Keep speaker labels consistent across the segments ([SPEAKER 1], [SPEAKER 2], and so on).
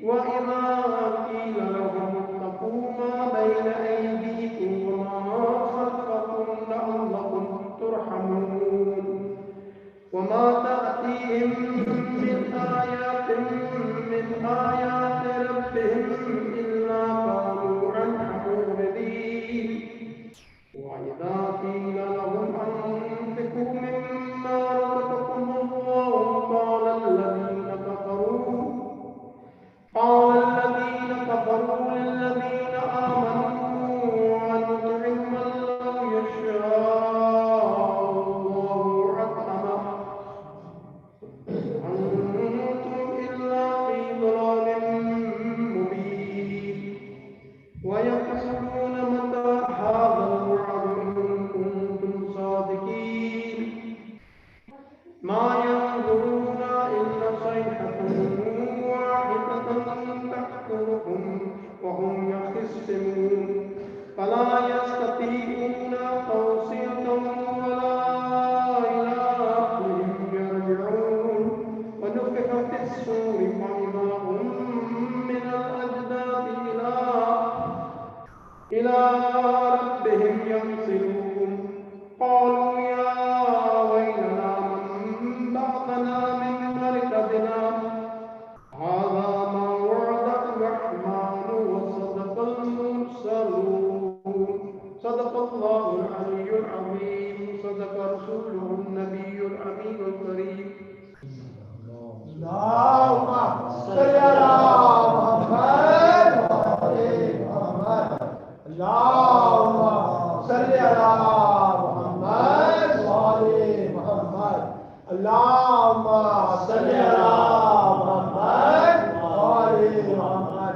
[SPEAKER 1] وإذا قيل لهم اتقوا ما بين أيديكم وما خلفكم لعلكم ترحمون وما تأتيهم من آيات ربهم إلا كانوا عنها معرضين وإذا قيل لهم أنفقوا مما رزقكم الله قال الذين كفروا للذين آمنوا أنطعم من لو يشاء الله أطعمه أنتم إلا في ضلال مبين ويقولون متى هذا الوعد إن كنتم صادقين ما ينظرون إلا صيحة واحدة تأخذهم وهم يخصمون فلا يستطيعون توصية ولا إلى أهلهم يرجعون ونفخ في الصور فإذا هم من الأجداث إلى ربهم ينسلون قالوا يا ويلنا من بعثنا من مركزنا هذا ما وعد الرحمن وصدق المرسلون صدق الله العلي العظيم صدق رسوله النبي الأمين الكريم
[SPEAKER 2] اللهم صل على محمد وعلى محمد اللهم صل على محمد وعلى محمد اللهم صل على محمد وعلى محمد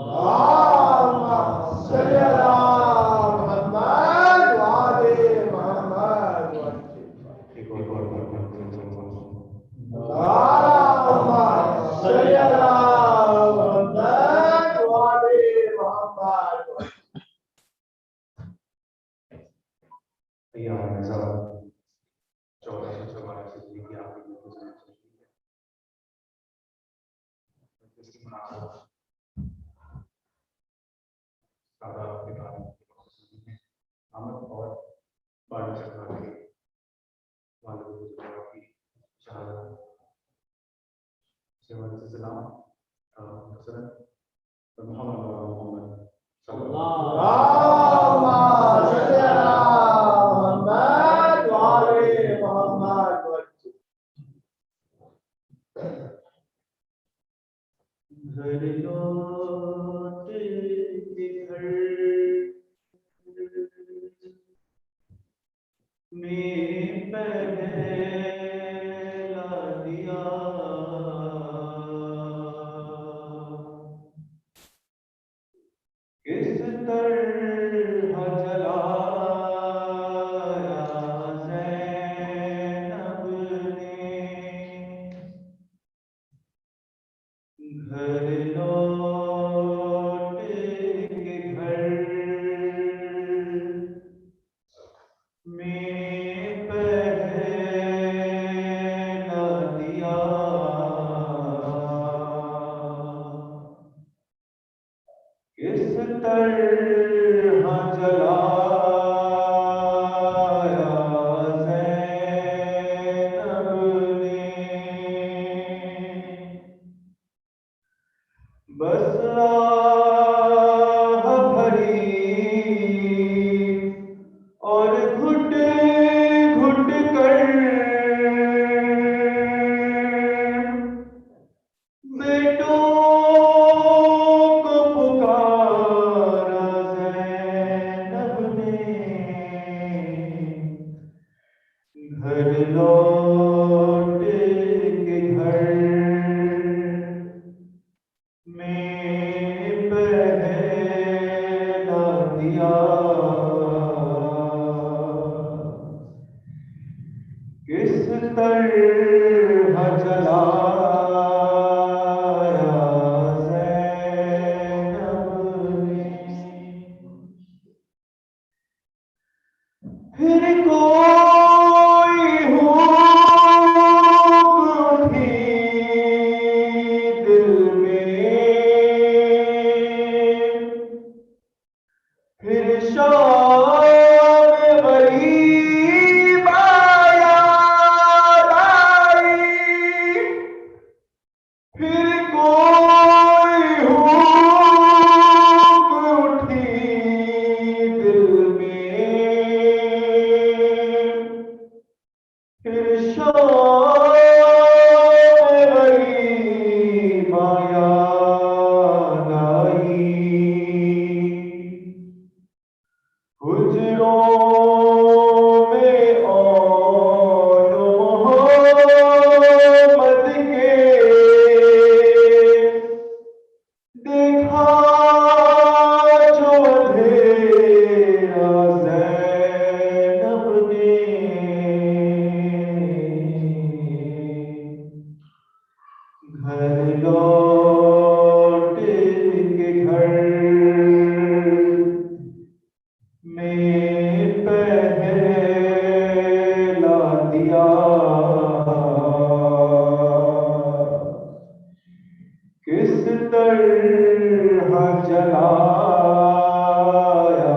[SPEAKER 2] اللهم صل على محمد وعلى محمد اللهم صل على محمد وعلى محمد
[SPEAKER 3] ایام عزا 1412 سے زندگی آپ کی گزارش کی ہے اس کی مناسبت شہادت کے بارے میں آمد اور بارہ چکرا کے والد بزرگوں کی شہادت سے والد سلام حسن محمد صلی اللہ
[SPEAKER 2] اللهم صل على محمد وعلى محمد
[SPEAKER 3] گھر لوٹ کے گھر میں پہلا دیا کس طرح جلایا زینب نے گھر لوٹ کے گھر میں پہلا دیا کس طرح جلایا زینب نے بس راہ بھری اور گھٹ گھٹ کر بیٹوں کو پکارا زینب نے گھر لوٹ کے گھر میں پہلا دیا کس طرح جلایا زینب نے پھر کوئی ارشاد غریب یاد آئی حجروں میں آن محمد کے دیکھا جو اندھیرا زینب نے گھر لوٹ کے گھر میں پہلا دیا کس طرح جلایا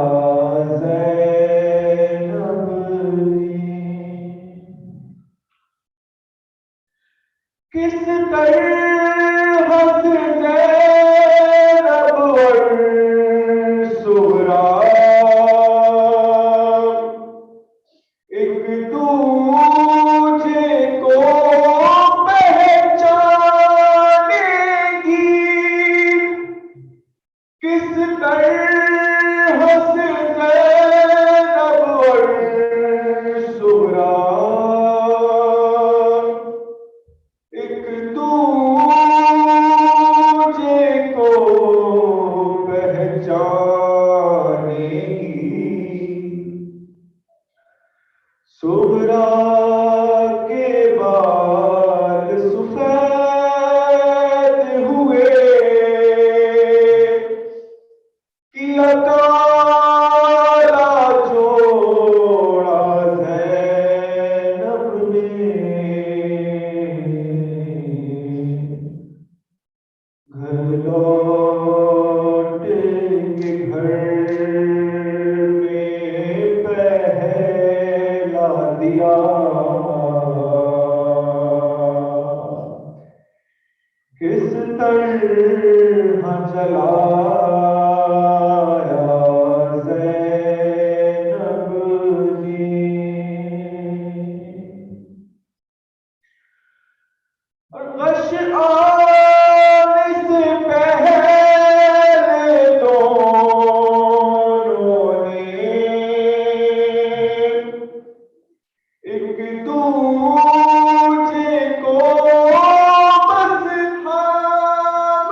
[SPEAKER 3] زینب نے کس طرح زینب اور سغرا ایک دوجے کو پہچانے گی کس طرح زینب اور سغرا ایک دوجے کو پہچانے گی سغرا کے بال سفید ہوئے کیا کالا جوڑا زینب نے گھر لوٹ کے گھر میں پہلا دیا کس طرح جلایا زینب نے غش آنے سے پہلے دونوں نے ایک دوجے کو بس تھام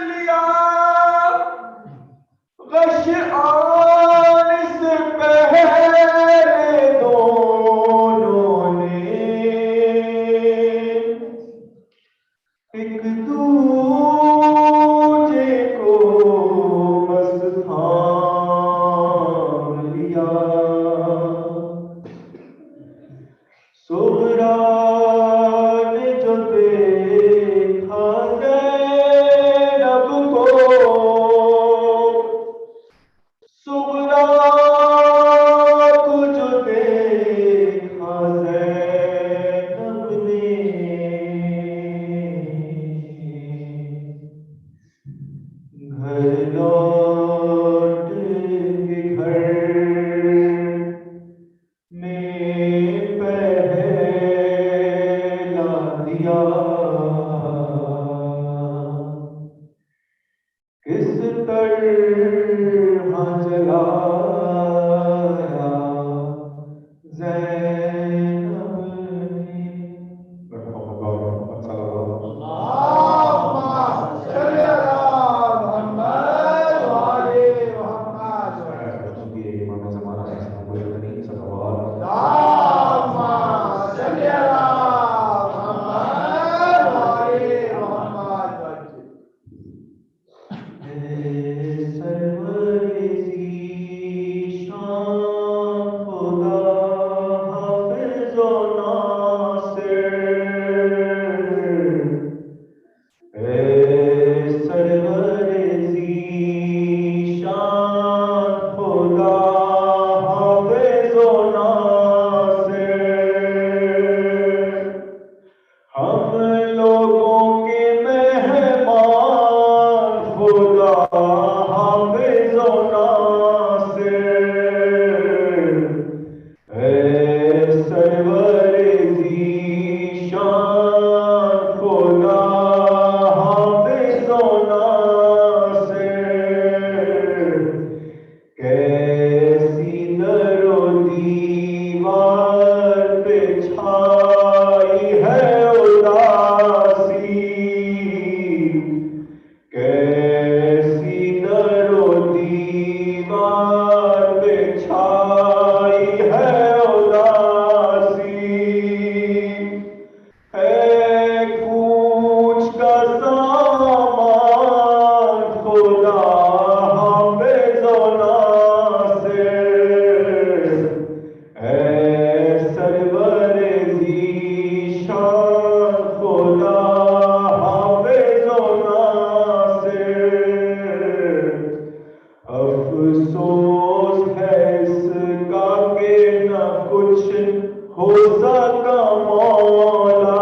[SPEAKER 3] لیا غش آنے سے پہلے دونوں نے ایک دوجے کو بس تھام لیا سغرا سکا مولا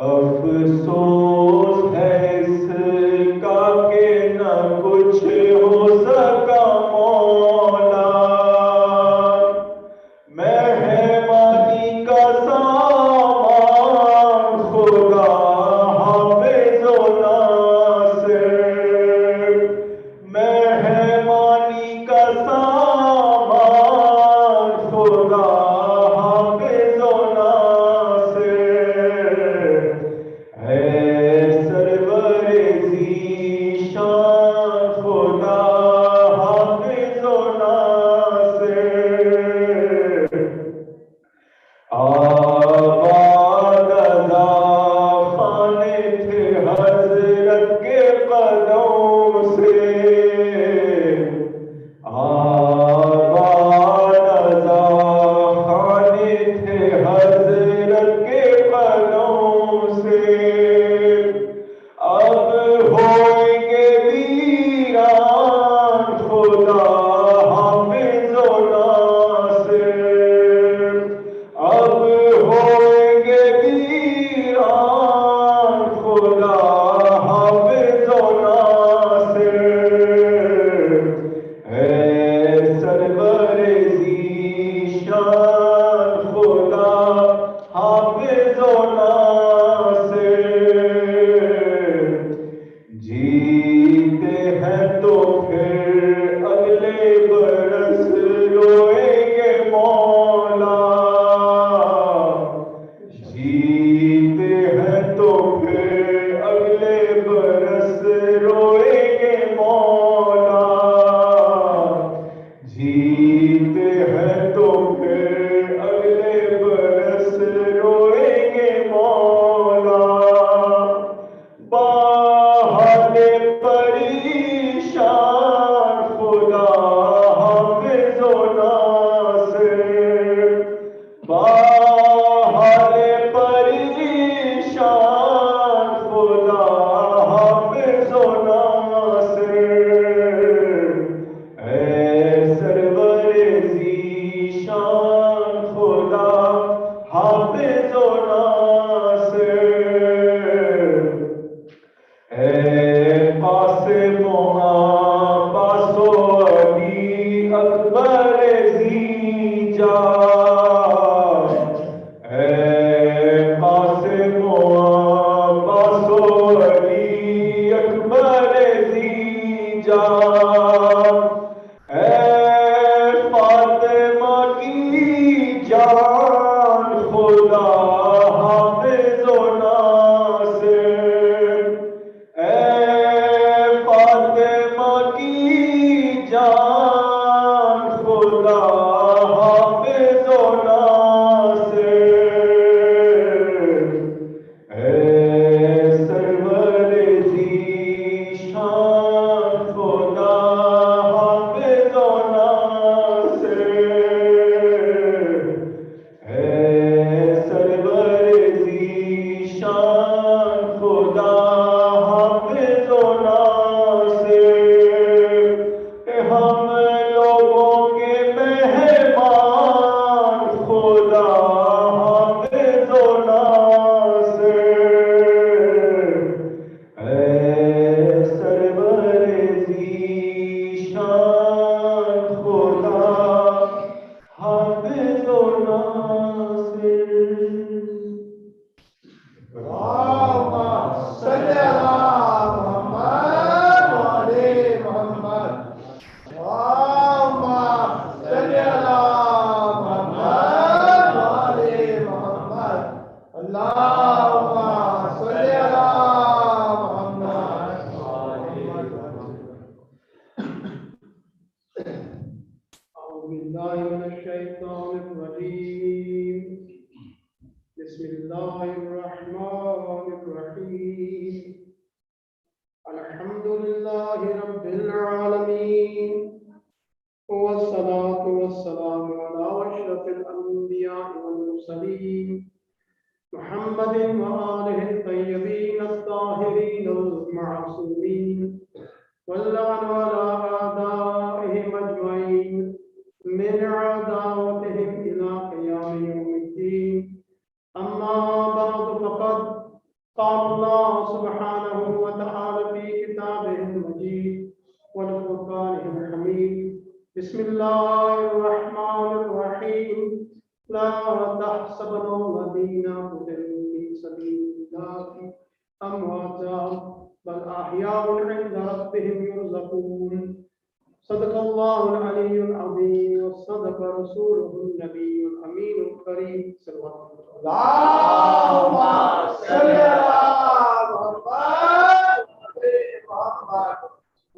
[SPEAKER 3] افسوس ہے اس کا کہ نہ کچھ ہو سکا مولا مہربانی کا سامان خدا حافظ و ناصر مہربانی کا سامان خدا حافظ و ناصر ہے سرور ذیشان خدا حافظ و ناصر آباد ازاں خانے تھے حضرت کے قدم سے آباد ازاں خانے تھے حضرت کے قدم سے اب ہوئیں گے ویران خدا حافظ و ناصر اب ہوئیں گے ویران خدا حافظ و ناصر ہے سرور ذیشان خدا حافظ و ناصر جیتے ہیں تو پھر اگلے برس روئیں گے مولا جیتے ہیں تو پھر اگلے برس روئیں گے مولا جیتے ہیں تو پھر اگلے برس روئیں گے مولا باحال پریشان خدا حافظ و ناصر باحال پریشان خدا حافظ و ناصر اے سرور ذیشان خدا حافظ و ناصر اے قاسم و عباس و علی اکبر ذی جاہ اے قاسم و عباس و علی اکبر ذی جاہ اے فاطمہ کی جان خدا حافظ و ناصر اے فاطمہ کی جان خدا حافظ و ناصر اے سرور ذیشان خدا حافظ و ناصر اے سرور ذیشان خدا حافظ و ناصر اے ہم لوگوں کے مہمان خدا حافظ و ناصر اے سرور ذیشان خدا حافظ و ناصر
[SPEAKER 2] اللهم صل على محمد وعلى محمد اللهم صل على محمد وعلى محمد اللهم صل على محمد وعلى
[SPEAKER 1] أعوذ بالله من الشيطان الرجيم بسم الله الرحمن الرحيم الحمد لله رب العالمين والصلاة والسلام على أشرف الأنبياء والمرسلين محمد وآله الطيبين الطاهرين المعصومين واللعن على أعدائهم أجمعين من عداوتهم إلى سبحانه وتعالى في كتابه المجيد والفرقان الحميد بسم الله الرحمن الرحيم لا تحسبن الذين قتلوا في سبيل الله أمواتا بل أحياء عند ربهم يرزقون صدق الله العلي العظيم وصدق رسوله النبي الأمين الكريم صلى الله عليه وسلم.
[SPEAKER 2] اللهم صل على محمد.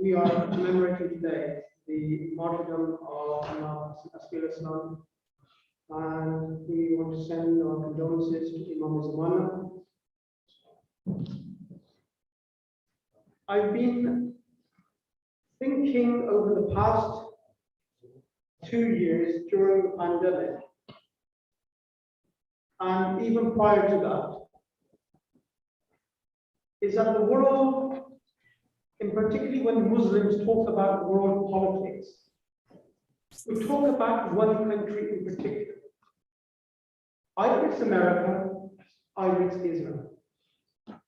[SPEAKER 1] We are commemorating today the martyrdom of Imam Askari, and we want to send our condolences to Imam Azaa. I've been thinking over the past 2 years during the pandemic, and even prior to that, is that the world, and particularly when Muslims talk about world politics, we talk about one country in particular. Either it's America, either it's Israel.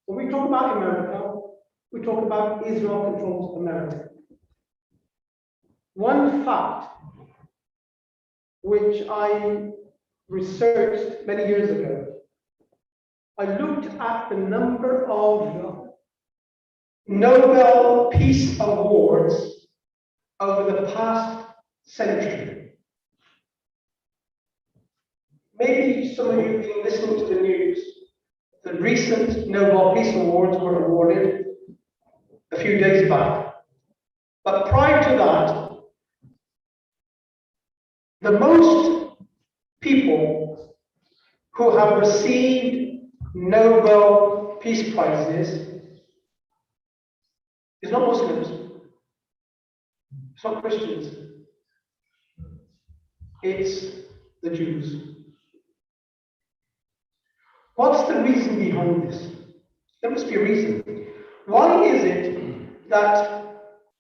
[SPEAKER 1] When we talk about America, we talk about Israel controls America. One fact which I researched many years ago, I looked at the number of Nobel Peace Awards over the past century. Maybe some of you have been listening to the news. The recent Nobel Peace Awards were awarded a few days back. But prior to that, the most people who have received Nobel Peace Prizes is not Muslims, it's not Christians, it's the Jews. What's the reason behind this? There must be a reason. Why is it that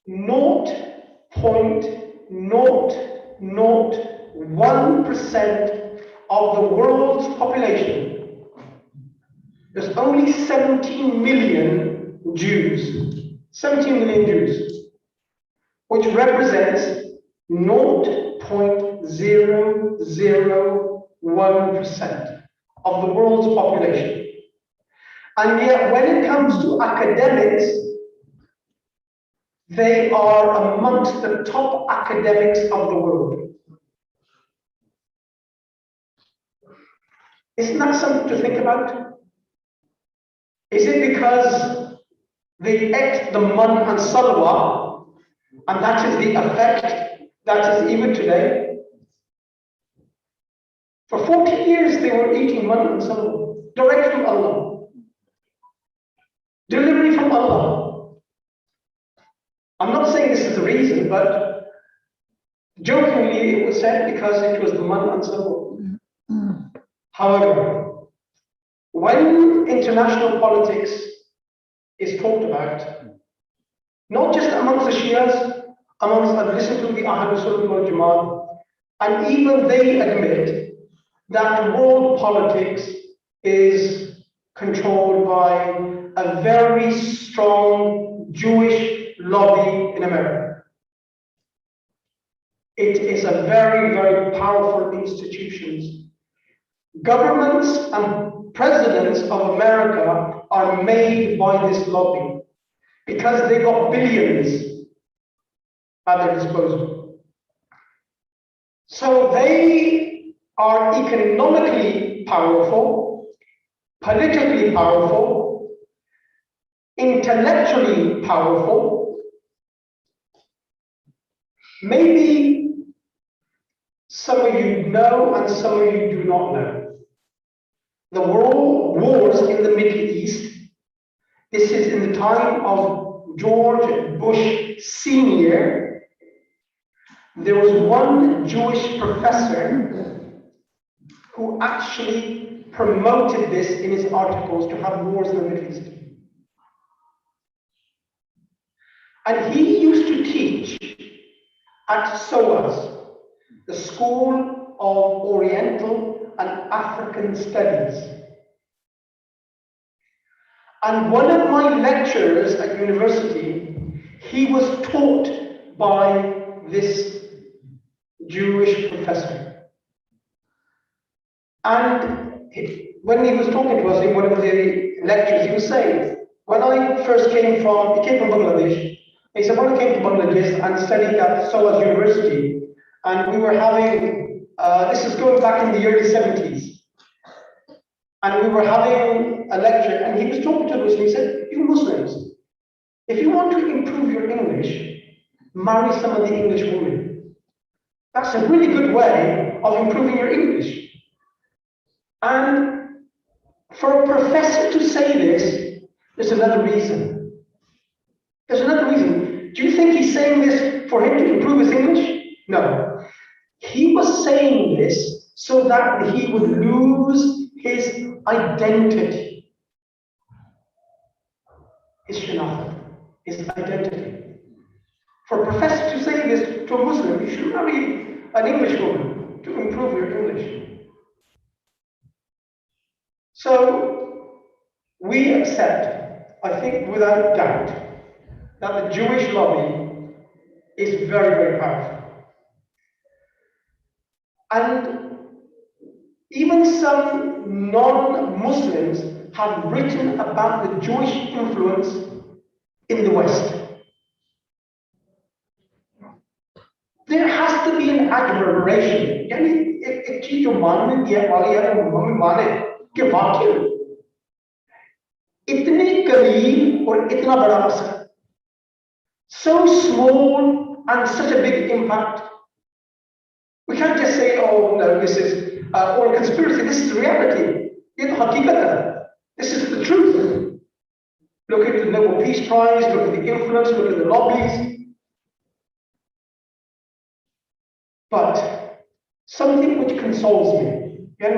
[SPEAKER 1] 0.001% of the world's population, there's only 17 million Jews, 17 million Jews, which represents 0.001% of the world's population. And yet, when it comes to academics, they are amongst the top academics of the world. Isn't that something to think about? Is it because they ate the man and salwa, and that is the effect that is even today? For 40 years they were eating man and salwa, direct from Allah, delivery from Allah. I'm not saying this is the reason, but jokingly it was said because it was the man and salwa. However, when international politics is talked about, not just amongst the Shias, amongst I've listened to the Ahlul Sunnah wal Jama'ah, and even they admit that world politics is controlled by a very strong Jewish lobby in America. It is a very, very powerful institution. Governments and presidents of America are made by this lobby because they got billions at their disposal. So they are economically powerful, politically powerful, intellectually powerful. Maybe some of you know and some of you do not know. The world wars in the Middle East, this is in the time of George Bush Sr. There was one Jewish professor who actually promoted this in his articles to have wars in the Middle East. And he used to teach at SOAS, the School of Oriental and African Studies. And one of my lecturers at university, he was taught by this Jewish professor. And when he was talking to us in one of the lectures, he was saying, when I first he came from Bangladesh. He said, when I came to Bangladesh and studied at SOAS University, and we were having, this is going back in the early 70s, and we were having a lecture, and he was talking to us, and he said, you Muslims, if you want to improve your English, marry some of the English women. That's a really good way of improving your English. And for a professor to say this, there's another reason. There's another reason. Do you think he's saying this for him to improve his English? No. He was saying this so that he would lose his identity. His Shahadat, his identity. For a professor to say this to a Muslim, you should marry an English woman to improve your English. So, we accept, I think without doubt, that the Jewish lobby is very, very powerful. And even some non-Muslims have written about the Jewish influence in the West. There has to be an admiration. एक चीज जो मानने दिया वाली है वो हम माने कि वाकई इतनी करीब और इतना बड़ा असर. So small and such a big impact. We can't just say, oh no, this is all conspiracy. This is reality. This is the truth. Look at the Nobel Peace Prize, look at the influence, look at the lobbies. But something which consoles me, when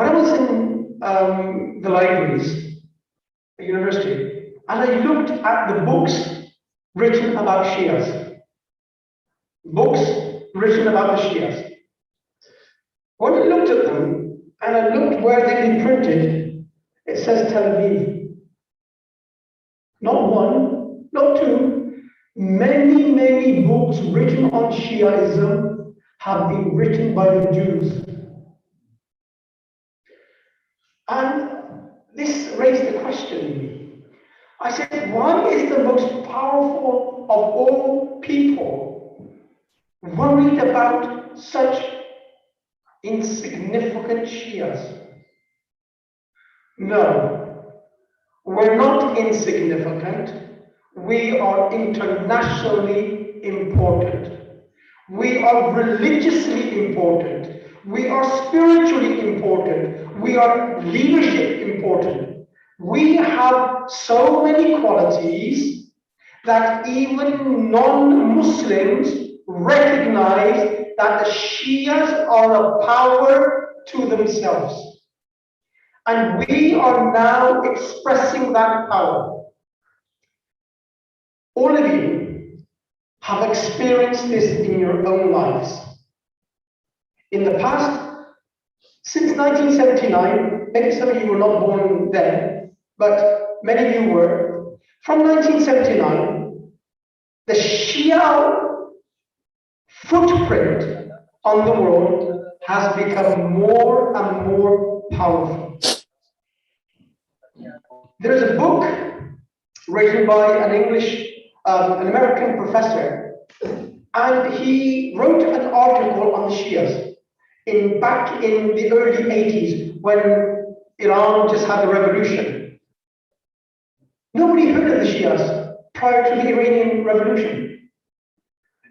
[SPEAKER 1] I was in the libraries at university, and I looked at the books written about Shias, books written about the Shias. When I looked at them, and I looked where they've been printed, it says Tel Aviv. Not one, not two. Many, many books written on Shiaism have been written by the Jews. And this raised the question in me. I said, why is the most powerful of all people worried about such insignificant Shias? No, we're not insignificant. We are internationally important. We are religiously important. We are spiritually important. We are leadership important. We have so many qualities that even non-Muslims recognize that the Shias are a power to themselves. And we are now expressing that power. All of you have experienced this in your own lives. In the past, since 1979, maybe some of you were not born then, but many of you were. From 1979, the Shia footprint on the world has become more and more powerful. There's a book written by an American professor, and he wrote an article on the Shias back in the early 80s when Iran just had the revolution. Nobody heard of the Shias prior to the Iranian revolution.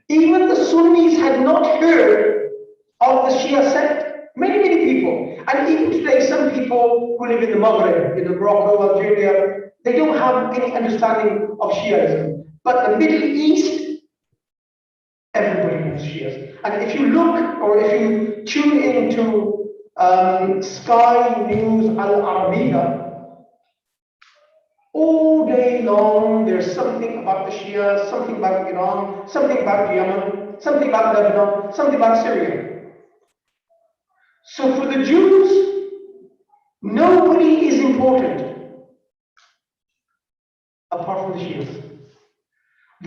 [SPEAKER 1] Even the Sunnis had not heard of the Shia sect. Many, many people. And even today, some people who live in the Maghreb, in Morocco, Algeria, they don't have any understanding of Shiaism. But the Middle East, everybody knows Shias. And if you look, or if you tune into Sky News Al Arabiya, all day long there's something about the Shias, something about Iran, something about Yemen, something about Lebanon, something about Syria. So for the Jews, Nobody is important apart from the Shias.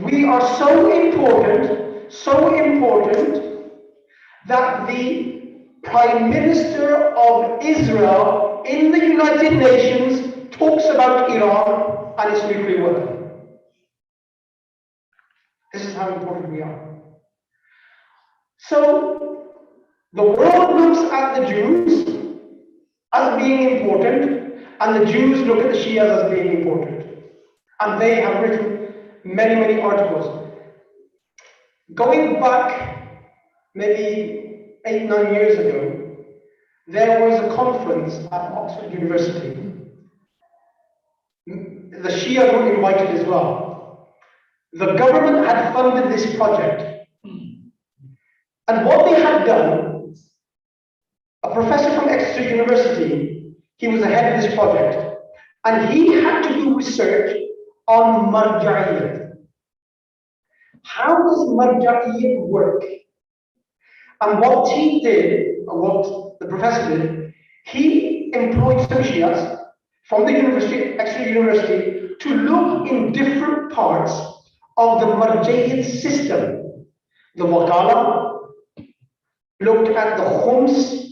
[SPEAKER 1] We are so important that the Prime Minister of Israel in the United Nations talks about Iran and its nuclear weapon. This is how important we are. So, the world looks at the Jews as being important, and the Jews look at the Shias as being important. And they have written many articles. Going back maybe 8-9 years ago, there was a conference at Oxford University. The Shia were invited as well. The government had funded this project. And what they had done, a professor from Exeter University, he was the head of this project, and he had to do research on marja'iyat. How does marja'iyat work? And what he did, or what the professor did, he employed some Shias from the university, Exeter University, to look in different parts of the marja'iyat system. The wakala, looked at the khums,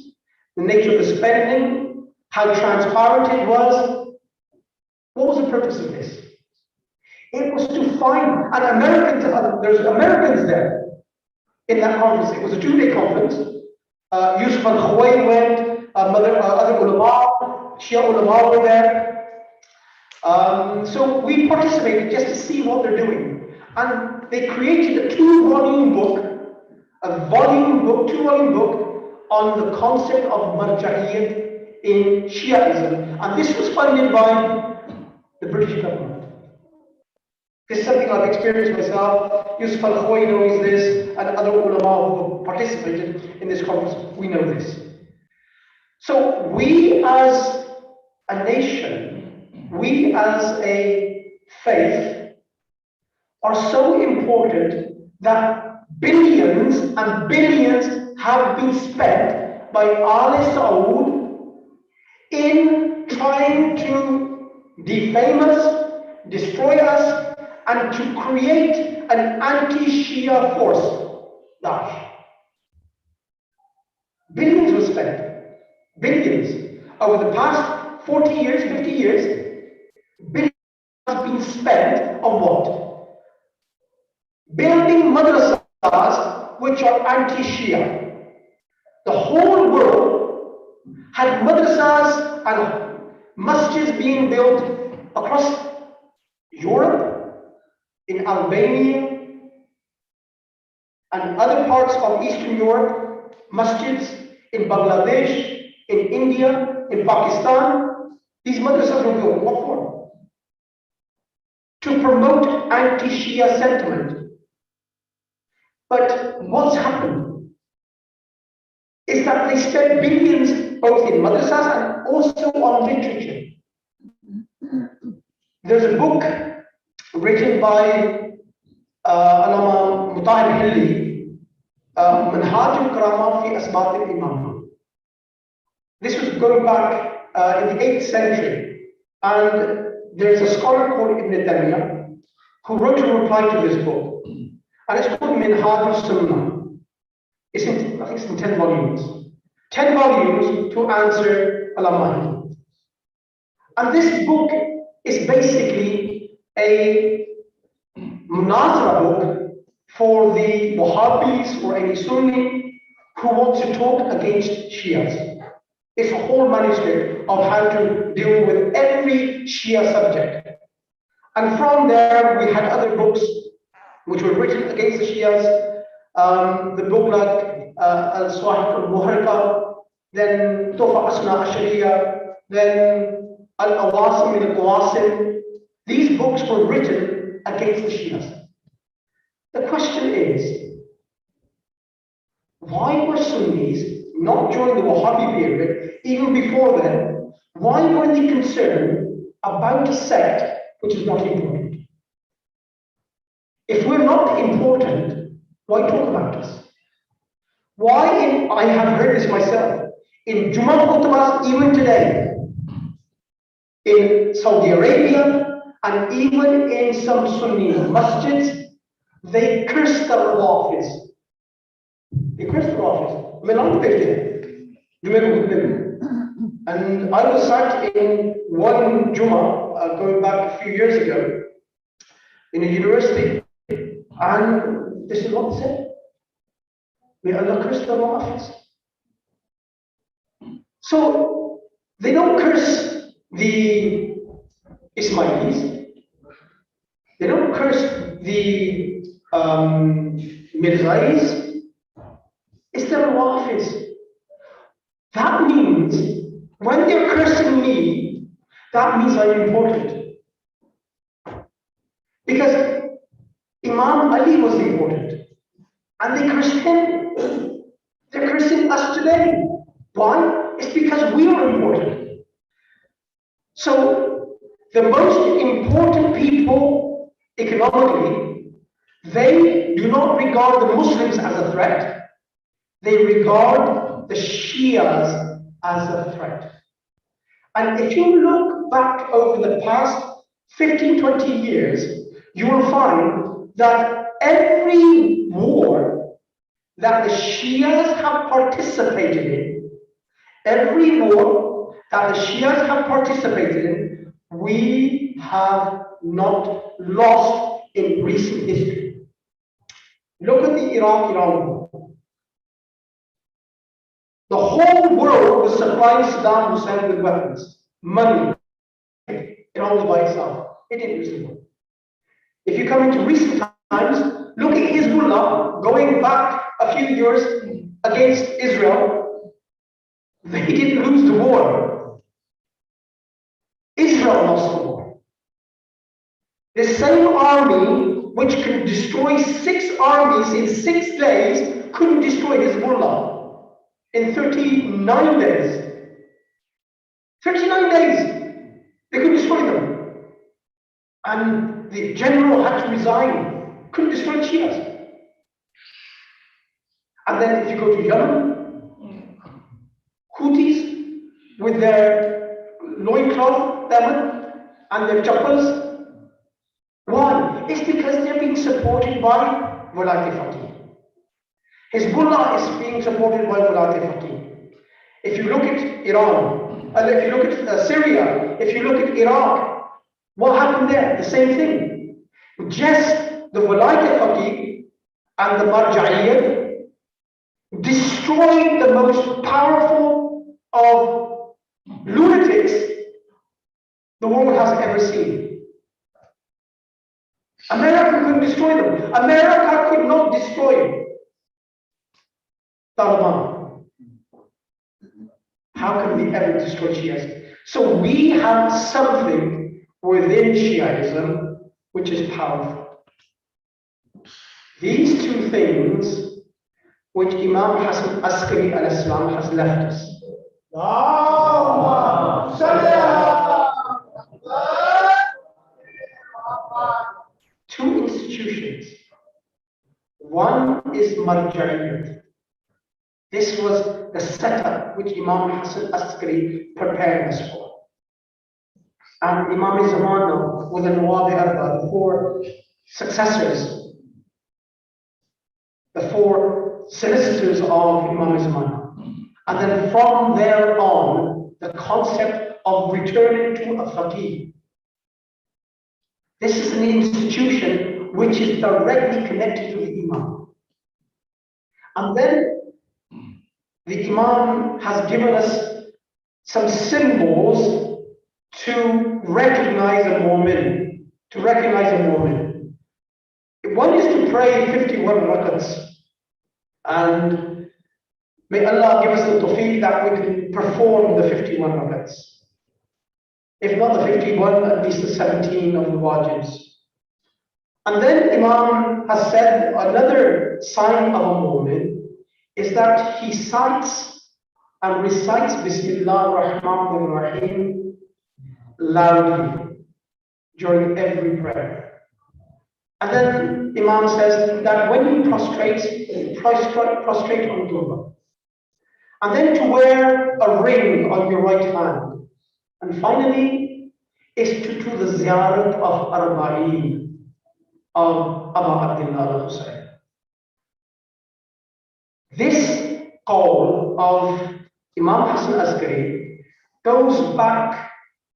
[SPEAKER 1] the nature of the spending, how transparent it was. What was the purpose of this? It was to find, and Americans, there's Americans there in that conference. It was a 2-day conference. Yusuf al-Khawai went, other ulama, Shia ulama were there. So we participated just to see what they're doing. And they created a 2-volume book, two-volume book on the concept of marja'iyat in Shiaism. And this was funded by the British government. This is something I've experienced myself. Yusuf al-Khawai knows this, and other ulama who participated in this conference, we know this. So we as a nation, we as a faith, are so important that billions and billions have been spent by Al Saud in trying to defame us, destroy us, and to create an anti-Shia force. Daesh. Billions were spent. Billions. Over the past 40 years, 50 years, billions has been spent on what? Building madrasas which are anti-Shia. The whole world had madrasas and masjids being built across Europe, in Albania, and other parts of Eastern Europe, masjids in Bangladesh, in India, in Pakistan. These madrasas were built. What for? To promote anti-Shia sentiment. But what's happened is that they spent billions both in madrasas and also on literature. There's a book written by Allama Mutahir Hilli, Manhaj al-Karama fi Asbat al-Imam. This was going back in the 8th century, and there's a scholar called Ibn Taymiyyah who wrote a reply to this book, and it's called Minhaj al-Sunnah. I think it's in 10 volumes. 10 volumes to answer Allama. And this book is basically a munazara book for the Wahhabis or any Sunni who wants to talk against Shias. It's a whole manuscript of how to deal with every Shia subject. And from there, we had other books which were written against the Shias. The book like Al-Sawahif al-Muharrika, then Tofa Asna Ashariya, then Al-Awasim al-Qawasim. These books were written against the Shias. The question is, why were Sunnis, not during the Wahhabi period, even before then, why were they concerned about a sect which is not important? If we're not important, why talk about us? Why, I have heard this myself, in Jummah khutbahs even today, in Saudi Arabia, and even in some Sunni masjids, they curse the Rawafis. They curse the Rawafis. And I was sat in one Jummah going back a few years ago in a university, and this is what they said. May Allah curse the Rawafis. So they don't curse the Ismailis, they don't curse the Mirzais, it's the Rawafis. That means when they're cursing me, that means I'm important. Because Imam Ali was important, and they cursed him. They're cursing us today. Why? It's because we are important. So the most important people economically, they do not regard the Muslims as a threat. They regard the Shias as a threat. And if you look back over the past 15, 20 years, you will find that every war that the Shias have participated in, every war that the Shias have participated in, we have not lost in recent history. Look at the Iraq-Iran war. The whole world was supplying Saddam Hussein with weapons, money. Iran was by itself. It didn't lose the war. If you come into recent times, look at Hezbollah going back a few years against Israel. They didn't lose the war. Israel lost the war. The same army which could destroy 6 armies in 6 days couldn't destroy Hezbollah in 39 days. 39 days! They couldn't destroy them. And the general had to resign. Couldn't destroy the Shias. And then if you go to Yemen, Houthis with their loincloth, and their chappals. Why? It's because they're being supported by Walat-e-Faqih. Hezbollah is being supported by Walat-e-Faqih. If you look at Iran, if you look at Syria, if you look at Iraq, what happened there? The same thing. Just the Walat-e-Faqih and the Marja'iyyah destroyed the most powerful of lunatics the world has ever seen. America couldn't destroy them. America could not destroy Taliban. How can we ever destroy Shias? So we have something within Shiaism which is powerful. These two things which Imam Hassan Askari al-Islam has left us. Two institutions. One is Marja'iyyat. This was the setup which Imam Hassan Askari prepared us for. And Imam Zamana with the Nawab Arba, the 4 successors, the 4 solicitors of Imam Zamana. And then from there on, the concept of returning to a faqih. This is an institution which is directly connected to the Imam. And then the Imam has given us some symbols to recognize a mu'min. One is to pray 51 rakats. And may Allah give us the tawfiq that we can perform the 51 rakats. If not the 51, at least the 17 of the wajibs. And then Imam has said another sign of a mu'min is that he cites and recites Bismillah ar-Rahman ar-Rahim loudly during every prayer. And then Imam says that when you prostrate on Turba. And then to wear a ring on your right hand. And finally, is to do the ziyarat of Arba'in of Abu Abdullah al-Husayn. This call of Imam Hassan Askari goes back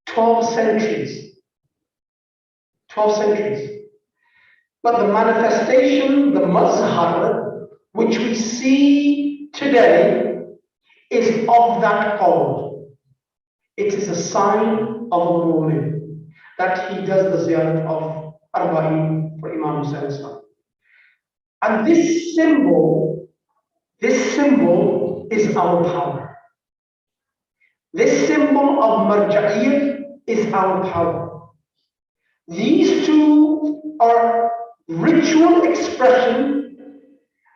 [SPEAKER 1] 12 centuries. 12 centuries. But the manifestation, the mazhar, which we see today, is of that call. It is a sign of a mu'min that he does the ziyarat of Arba'in for Imam Hussain. And this symbol is our power. This symbol of marja'iyah is our power. These two are ritual expression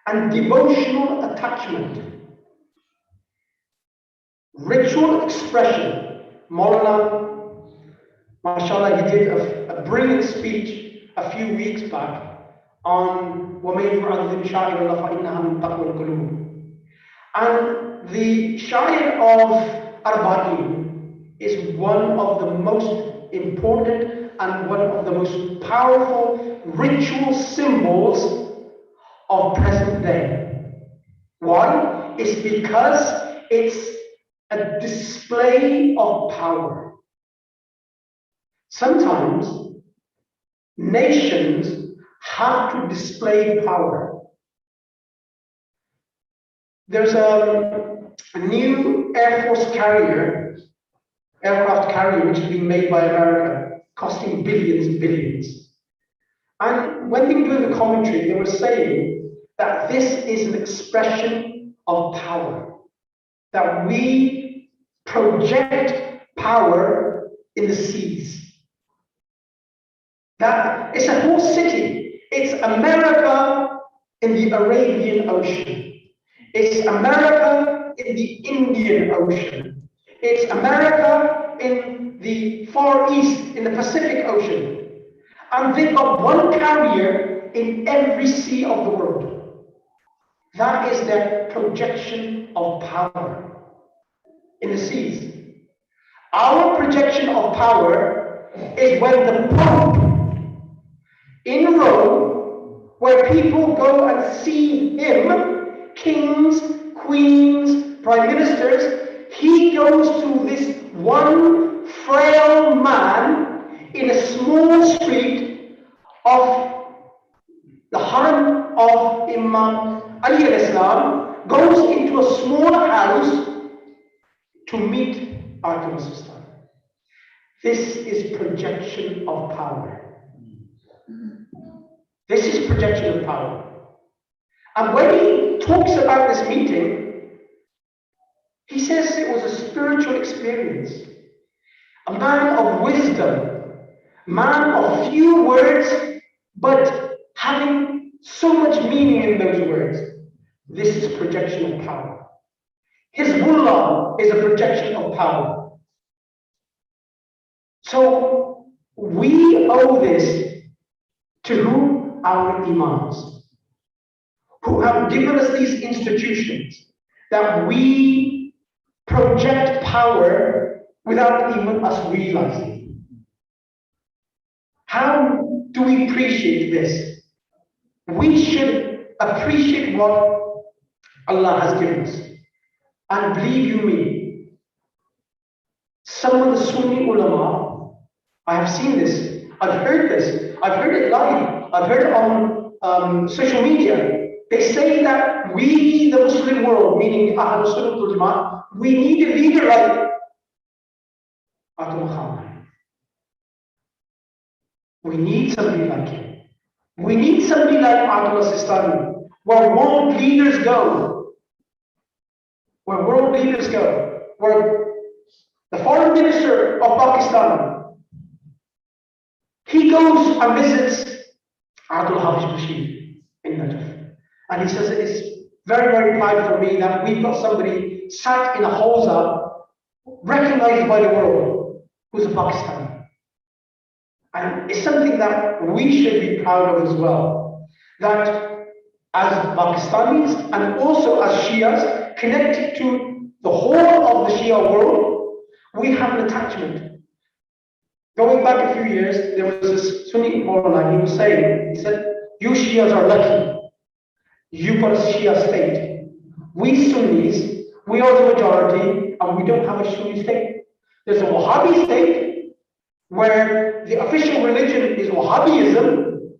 [SPEAKER 1] and devotional attachment. Ritual expression. Maulana, mashallah, he did a brilliant speech a few weeks back on وَمَن يُعَظِّمْ شَعَائِرَ اللَّهِ فَإِنَّهَا مِن تَقْوَى الْقُلُوبِ. And the Shair of Arba'in is one of the most important and one of the most powerful ritual symbols of present day. Why? It's because it's a display of power. Sometimes nations have to display power. There's a new Air Force aircraft carrier, which is being made by America, costing billions and billions. And when they were doing the commentary, they were saying that this is an expression of power, that we project power in the seas. That it's a whole city. It's America in the Arabian Ocean. It's America in the Indian Ocean. It's America in the Far East, in the Pacific Ocean. And they've got one carrier in every sea of the world. That is their projection of power in the seas. Our projection of power is when the Pope in Rome, where people go and see him, kings, queens, prime ministers, he goes to this one frail man in a small street of the Haram of Imam Ali al-Islam, goes into a small house to meet Artemis Sistan. This is projection of power. This is projection of power. And when he talks about this meeting, he says it was a spiritual experience. A man of wisdom, man of few words, but having so much meaning in those words. This is projection of power. Hizbullah is a projection of power. So we owe this to who? Our Imams, who have given us these institutions, that we project power without even us realizing. How do we appreciate this? We should appreciate what Allah has given us. And believe you me, some of the Sunni ulama, I have seen this, I've heard this, I've heard it live, I've heard it on social media. They say that we, the Muslim world, meaning Ahlul Sunnah wal Jama'ah, we need a leader like Abu Muhammad. We need somebody like him. We need somebody like Ayatollah Sistani, where world leaders go. Where world leaders go. Where the foreign minister of Pakistan, he goes and visits Abdul Hafiz Bashir in Najaf. And he says it is very, very proud for me that we've got somebody sat in a hawza, recognized by the world, who's a Pakistani. And it's something that we should be proud of as well. That as Pakistanis and also as Shias, connected to the whole of the Shia world, we have an attachment. Going back a few years, there was this Sunni Maulana, he was saying, he said, you Shias are lucky. You got a Shia state. We Sunnis, we are the majority, and we don't have a Sunni state. There's a Wahhabi state, where the official religion is Wahhabism,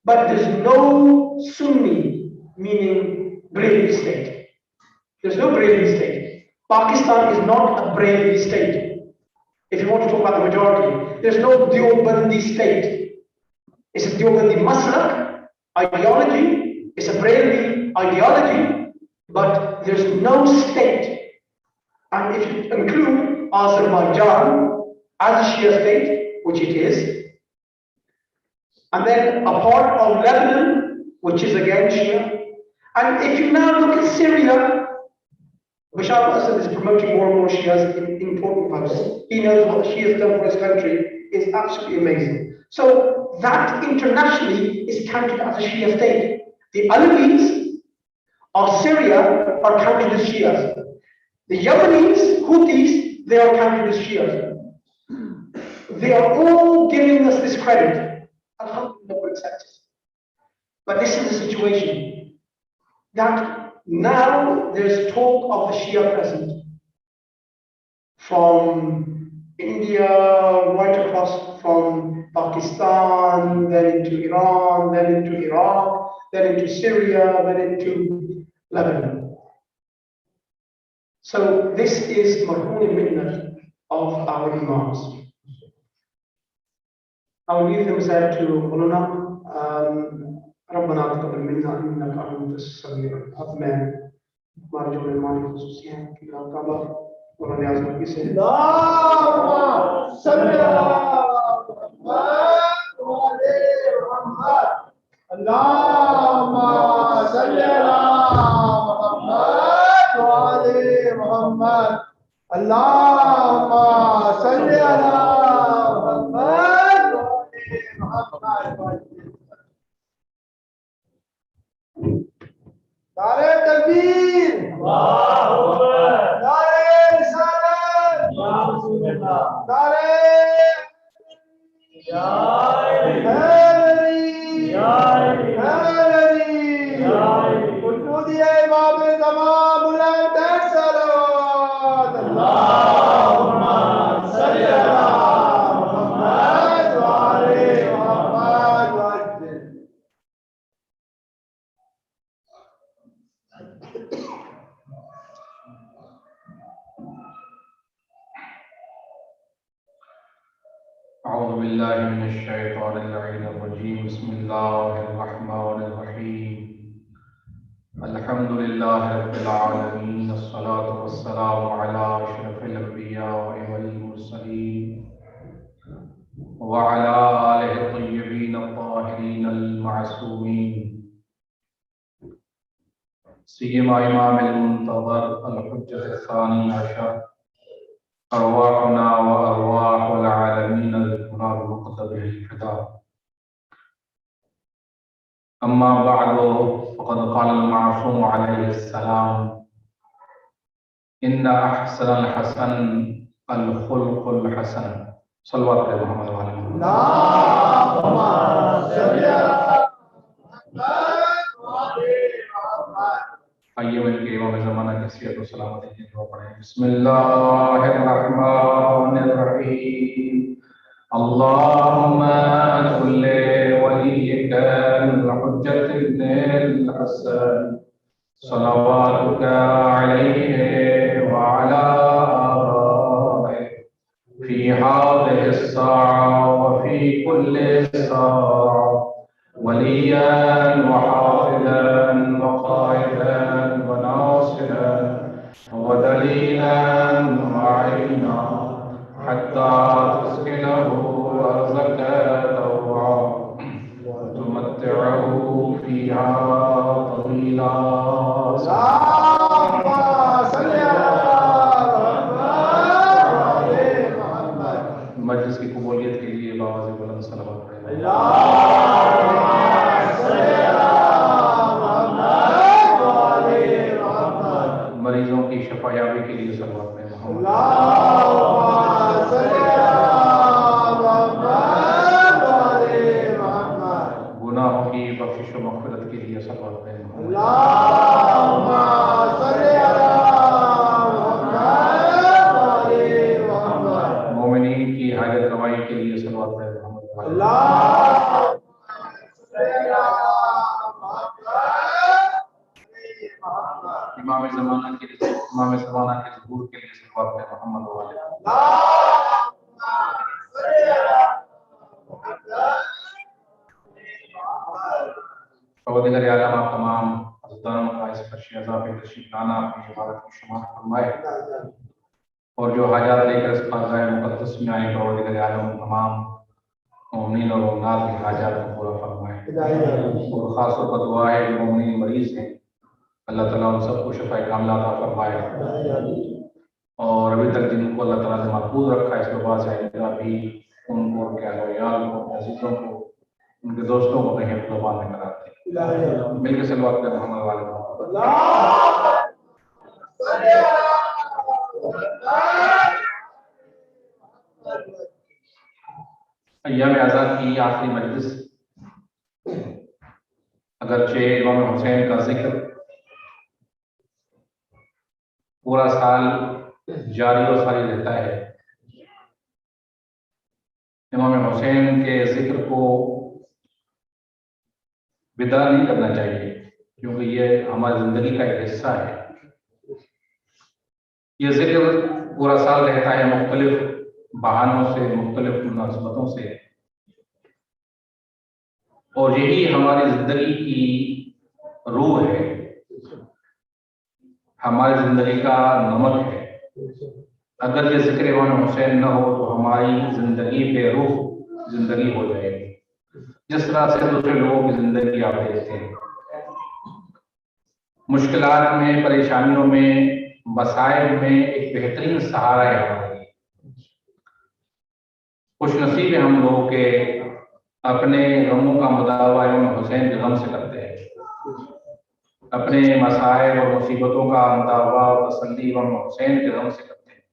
[SPEAKER 1] but there's no Sunni, meaning Brahmi state. There's no Brahmi state. Pakistan is not a Brahmi state. If you want to talk about the majority, there's no Deobandi state. It's a Deobandi Maslak, ideology, it's a Brahmi ideology, but there's no state. And if you include Azerbaijan as a Shia state, which it is, and then a part of Lebanon, which is again Shia, and if you now look at Syria, Bashar al-Assad is promoting more and more Shias in important posts. He knows what Shia has done for his country is absolutely amazing. So that internationally is counted as a Shia state. The Alawites of Syria are counted as Shias. The Yemenis, Houthis, they are counted as Shias. They are all giving us this credit. Alhamdulillah, we accept it. But this is the situation that now there's talk of the Shia present from India, right across from Pakistan, then into Iran, then into Iraq, then into Syria, then into Lebanon. So this is Marhoon Minnat of our Imams. I will leave them said to Uluna. ربنا تقبل منا انك انت السميع العليم مالك يوم المالك خصوصيا في الكعبه ورضي عزمك بسم
[SPEAKER 2] اللهم صل على محمد وعلى محمد اللهم صل على محمد وعلى محمد اللهم صل على محمد وعلى محمد نعرہ تکبیر اللہ اکبر نعرہ رسالت یا رسول اللہ نعرہ یا علی یا علی وجود امام تمام بلند صلوات اللہم صل علی محمد وعلی محمد وعلی
[SPEAKER 4] أعوذ بالله من الشيطان اللعين الرجيم بسم الله الرحمن الرحيم الحمد لله رب العالمين الصلاة والسلام على أشرف الأنبياء والمرسلين وعلى آله الطيبين الطاهرين المعصومين سيما إمام المنتظر الحجة الثاني عشر أرواحنا وأرواح العالمين الكرام المقدم الفداء أما بعد فقد قال المعصوم عليه السلام إن أحسن الحسن الخلق الحسن صلوات على محمد وعلى آله
[SPEAKER 2] اللهم صل على محمد وعلى محمد
[SPEAKER 4] آئیے مل کے امام زمانہ کی صحت و سلامتی کی دعا پڑھیں بسم اللہ الرحمن الرحیم اللهم صل وليك الحجة ابن الحسن صلواتك عليه وعلى آبائه في هذه الساعة وفي كل ساعة وليا وحافظا وقائدا وناصرا ودليلا ومعينا حتى تسكنه أرضك طوعا وتمتعه فيها طويلا
[SPEAKER 2] اللهم صل على محمد
[SPEAKER 4] مجلس کی قبولیت کے لیے باواز بلند صلوات پڑھیں مریضوں کی شفایابی کے لیے صلوات پڑھیں
[SPEAKER 2] اللهم صل على
[SPEAKER 4] امام سبانہ کے ظہور کے لیے صلوات پہ محمد والے اور دیگر علامہ تمام حضرتان کا اس فرش عزا پہ تشریف لانا اپنی عبادت کی شمار فرمائے، اور جو حاجات لے کر اس خانقاہ مقدس میں آئے اور دیگر عالم تمام مومنین اور مومنات کی حاجات کو پورا فرمائے، اور خاص طور پر دعا ہے جو مومنین مریض ہیں اللہ تعالیٰ ان سب کو شفا کاملہ عطا فرمائے، اور ابھی تک جن کو اللہ تعالیٰ نے محفوظ رکھا ہے اس وبا سے آئندہ بھی ان کو، ان کے اہل و عیال کو، اپنے عزیزوں کو، ان کے دوستوں کو کہیں حفظ و امان میں کراتے ہیں۔ مل کے صلوات کریں محمد والے محمد۔ ایام ازا کی آخری مجلس، اگرچہ امام حسین کا ذکر پورا سال جاری و ساری رہتا ہے، امام حسین کے ذکر کو بدعا نہیں کرنا چاہیے، کیونکہ یہ ہماری زندگی کا ایک حصہ ہے۔ یہ ذکر پورا سال رہتا ہے مختلف بہانوں سے، مختلف مناسبتوں سے، اور یہی ہماری زندگی کی روح ہے، ہماری زندگی کا نمک ہے۔ اگر یہ ذکر امام حسین نہ ہو تو ہماری زندگی بے روح زندگی ہو جائے گی، جس طرح سے دوسرے لوگوں کی زندگی آپ دیکھتے ہیں، مشکلات میں، پریشانیوں میں، مسائل میں ایک بہترین سہارا ہے ہمارے لیے۔ خوش نصیب ہیں ہم لوگ کہ اپنے غموں کا مداوع امام حسین کے غم سے کرتے ہیں، اپنے مسائل اور مصیبتوں کا مداوع اور تسلی امام حسین کے غم سے کرتے ہیں۔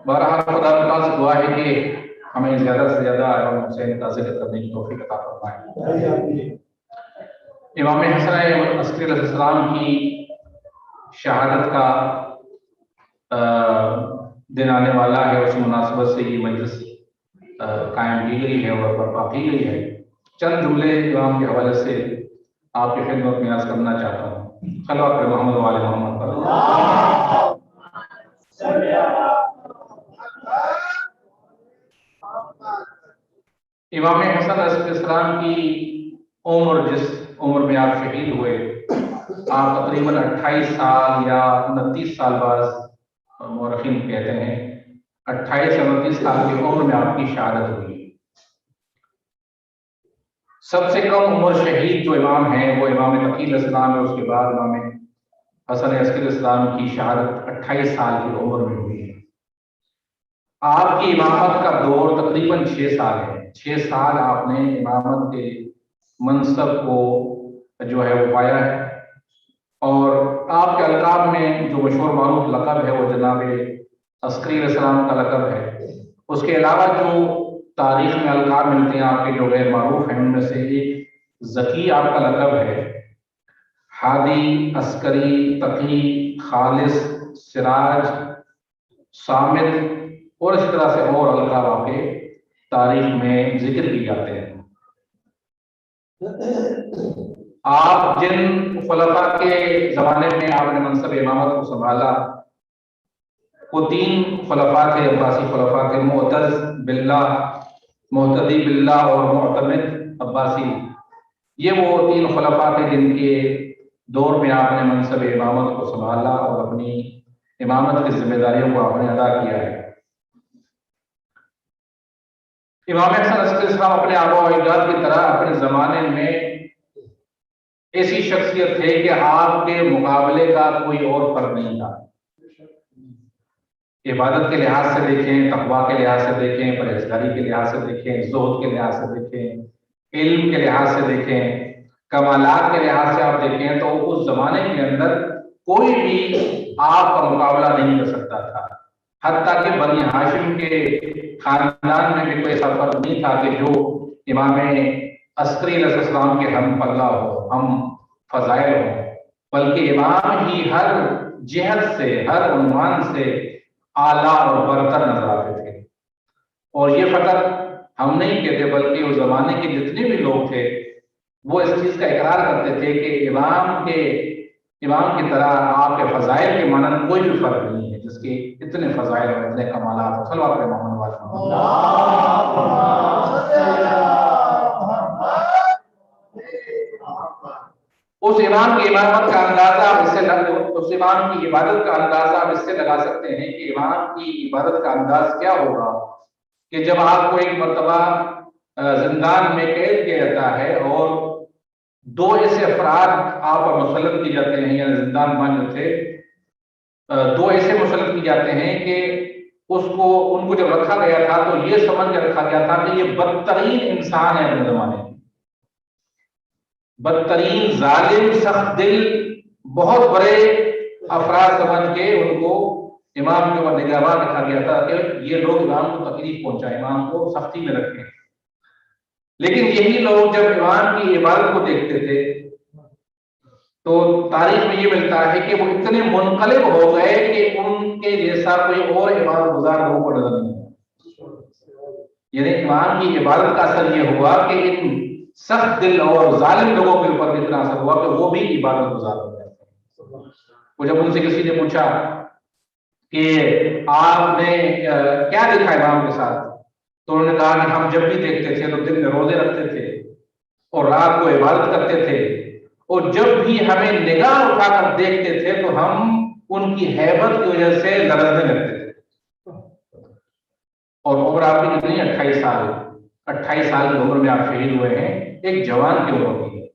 [SPEAKER 4] بہرحال خدا تعالیٰ سے دعا ہے کہ ہمیں زیادہ سے زیادہ امام حسین کا ذکر کرنے کی توفیق عطا فرمائے۔ امام حسن عسکری علیہ السلام کی شہادت کا دن آنے والا ہے، اس مناسبت سے یہ مجلس قائم کی گئی ہے اور برپا کی گئی ہے۔ چند جملے امام کے حوالے سے آپ کی خدمت میں عرض کرنا چاہتا ہوں۔ صلوات پہ محمد والے محمد پر۔ امام حسن علیہ السلام کی عمر، جس عمر میں آپ شہید ہوئے، آپ تقریباً 28 سال یا 29 سال بعد مورخین کہتے ہیں 28 یا 29 سال کی عمر میں آپ کی شہادت ہوئی۔ سب سے کم عمر شہید جو امام ہیں وہ امام تقی علیہ السلام ہے، اس کے بعد امام حسن عسکری علیہ السلام کی شہادت 28 سال کی عمر میں ہوئی ہے۔ آپ کی امامت کا دور تقریباً 6 سال ہے۔ 6 سال آپ نے امامت کے منصب کو جو ہے وہ پایا ہے، اور آپ کے القاب میں جو مشہور معروف لقب ہے وہ جناب عسکری علیہ السلام کا لقب ہے۔ اس کے علاوہ جو تاریخ میں القاب ملتے ہیں آپ کے جو غیر معروف ہیں، ان میں سے ایک ذکی آپ کا لقب ہے، ہادی، عسکری، تقی، خالص، سراج، صامت، اور اس طرح سے اور القاب آپ کے تاریخ میں ذکر کی جاتے ہیں۔ آپ جن خلفاء کے زمانے میں آپ نے منصب امامت کو سنبھالا وہ 3 خلفاء تھے، عباسی خلفاء تھے، معتز باللہ، محتدی باللہ اور معتمد عباسی۔ یہ وہ 3 خلفاء تھے جن کے دور میں آپ نے منصب امامت کو سنبھالا اور اپنی امامت کی ذمہ داریوں کو آپ نے ادا کیا ہے۔ امام حسن عسکری السلام اپنے آباء و اجداد کی طرح اپنے زمانے میں ایسی شخصیت تھے کہ آپ کے مقابلے کا کوئی اور فرد نہیں تھا۔ عبادت کے لحاظ سے دیکھیں، تقویٰ کے لحاظ سے دیکھیں، پرہیزگاری کے لحاظ سے دیکھیں، زہد کے لحاظ سے دیکھیں، علم کے لحاظ سے دیکھیں، کمالات کے لحاظ سے آپ دیکھیں، تو اس زمانے کے اندر کوئی بھی آپ کا مقابلہ نہیں کر سکتا تھا۔ حتیٰ کہ بنی ہاشم کے خاندان میں بھی کوئی ایسا فرد نہیں تھا کہ جو امام عسکری علیہ السلام کے ہم پلہ ہو، ہم فضائل ہوں، بلکہ امام ہی ہر جہت سے، ہر عنوان سے اعلیٰ اور برتر نظر آتے تھے۔ اور یہ فقط ہم نہیں کہتے بلکہ اس زمانے کے جتنے بھی لوگ تھے وہ اس چیز کا اقرار کرتے تھے کہ امام کے امام کی طرح آپ کے فضائل کے مانند کوئی بھی فرق نہیں ہے جس کے اتنے فضائل اور اتنے کمالات ہیں۔ صلی اللہ علیہ وسلم۔ اس امام کی امامت کا اندازہ آپ اس سے اس امام کی عبادت کا اندازہ آپ اس سے لگا سکتے ہیں کہ امام کی عبادت کا انداز کیا ہوگا کہ جب آپ کو ایک مرتبہ زندان میں قید کیا جاتا ہے اور دو ایسے افراد آپ پر مسلط کی جاتے ہیں، یعنی زندان بند تھے، دو ایسے مسلط کی جاتے ہیں کہ ان کو جب رکھا گیا تھا تو یہ سمجھ کر رکھا گیا تھا کہ یہ بدترین انسان ہے اپنے زمانے میں، بدترین ظالم سخت دل بہت بڑے افراد سمجھ کے ان کو امام کے اوپر نگہبان رکھا گیا تھا کہ یہ لوگ امام کو تکلیف پہنچائے، امام کو سختی میں رکھیں۔ لیکن یہی لوگ جب امام کی عبادت کو دیکھتے تھے تو تاریخ میں یہ ملتا ہے کہ وہ اتنے منقلب ہو گئے کہ ان کے جیسا کوئی اور عبادت گزار لوگوں کو نظر نہیں آیا۔ یعنی امام کی عبادت کا اثر یہ ہوا کہ ان سخت دل اور ظالم لوگوں کے اوپر اتنا اثر ہوا کہ وہ بھی عبادت گزار ہو گئے۔ وہ جب ان سے کسی نے پوچھا کہ آپ نے کیا دیکھا امام کے ساتھ، تو انہوں نے کہا کہ ہم جب بھی دیکھتے تھے تو دن میں روزے رکھتے تھے اور رات کو عبادت کرتے تھے، اور جب بھی ہمیں نگاہ اٹھا کر دیکھتے تھے تو ہم ان کی ہیبت کی وجہ سے لرزنے لگتے تھے۔ اور عمر آپ کی کتنی؟ 28 سال۔ 28 سال کی عمر میں آپ شہید ہوئے ہیں، ایک جوان کی عمر ہوئی ہے،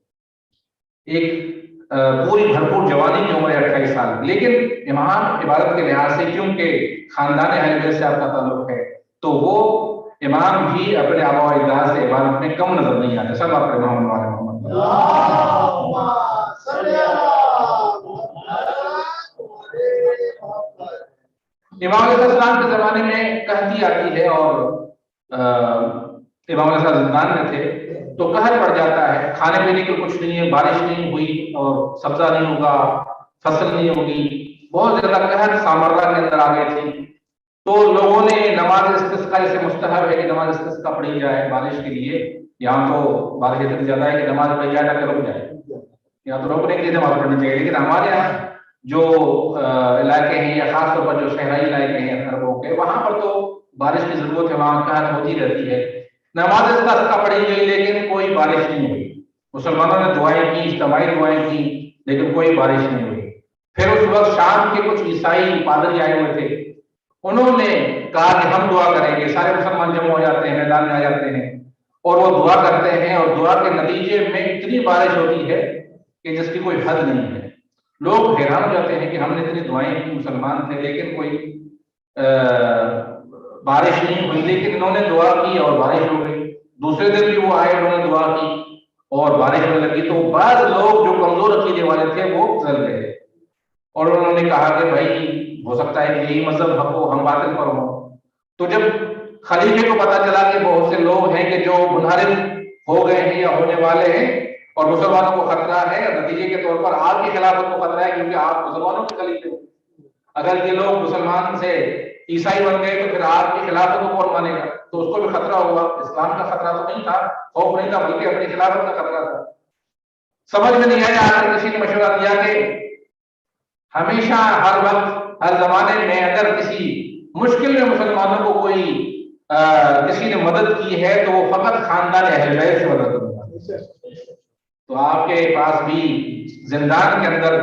[SPEAKER 4] ایک پوری بھرپور جوانی کی عمر ہے 28 سال۔ لیکن امام عبادت کے لحاظ سے کیونکہ خاندان اہل بیت سے آپ کا تعلق ہے تو وہ امام بھی اپنے آبا و اجداد سے عبادت میں کم نظر نہیں آتے۔ سب آپ محمد والے محمد۔ امام علیہ السلام کے زمانے میں قحطی آتی ہے اور امام علیہ السلام زندان میں تھے تو قحط پڑ جاتا ہے، کھانے پینے کو کچھ نہیں ہے، بارش نہیں ہوئی اور سبزہ نہیں ہوگا، فصل نہیں ہوگی، بہت زیادہ قحط سامرا کے اندر آ گئی تھی۔ تو لوگوں نے نماز استسقاء سے مستحب ہے کہ نماز استسقاء پڑھی جائے بارش کے لیے، یہاں تو بارش اتنی زیادہ ہے کہ نماز پڑھی جائے تاکہ رک جائے، یا تو روکنے کے لیے نماز پڑھنی چاہیے۔ لیکن ہمارے یہاں جو علاقے ہیں یا خاص طور پر جو صحرائی علاقے ہیں عربوں کے، وہاں پر تو بارش کی ضرورت ہے، وہاں قحط ہوتی رہتی ہے۔ نماز استسقاء پڑھی گئی لیکن کوئی بارش نہیں ہوئی، مسلمانوں نے دعائیں کی، اجتماعی دعائیں کی، لیکن کوئی بارش نہیں ہوئی۔ پھر اس وقت شام کے کچھ عیسائی پادری آئے ہوئے تھے، انہوں نے کہا کہ ہم دعا کریں گے، سارے مسلمان جمع ہو جاتے ہیں، میدان میں آ جاتے ہیں اور وہ دعا کرتے ہیں، اور دعا کے نتیجے میں اتنی بارش ہوتی ہے کہ جس کی کوئی حد نہیں ہے۔ لوگ حیران ہو جاتے ہیں کہ ہم نے اتنی دعائیں کی، مسلمان تھے لیکن کوئی بارش نہیں ہوئی، لیکن انہوں نے دعا کی اور بارش ہو گئی۔ دوسرے دن بھی وہ آئے، انہوں نے دعا کی اور بارش ہونے لگی۔ تو بعض لوگ جو کمزور عقیدے والے تھے وہ چل گئے اور انہوں نے کہا کہ بھائی ہو سکتا ہے کہ یہی مذہب حق ہو، ہم باطل پر ہوں۔ تو جب خلیفے کو پتا چلا کہ بہت سے لوگ ہیں کہ جو منحرف ہو گئے ہیں یا ہونے والے ہیں اور مسلمانوں کو خطرہ ہے، نتیجے کے طور پر آپ کی خلافت کو خطرہ ہے کیونکہ آپ مسلمانوں کے خلیفے ہو، اگر یہ لوگ مسلمان سے عیسائی بن گئے تو پھر آپ کی خلافت کو کون مانے گا؟ تو اس کو بھی خطرہ ہوا۔ اسلام کا خطرہ تو نہیں تھا، خوف نہیں تھا، بلکہ اپنی خلافت کا خطرہ تھا۔ سمجھ میں نہیں آیا، آخر کسی نے مشورہ دیا کہ ہمیشہ ہر وقت ہر زمانے میں اگر کسی مشکل میں مسلمانوں کو کوئی کسی نے مدد کی ہے تو وہ فقط خاندان اہل بیت سے مدد کرتا ہے۔ تو آپ کے پاس بھی زندان کے اندر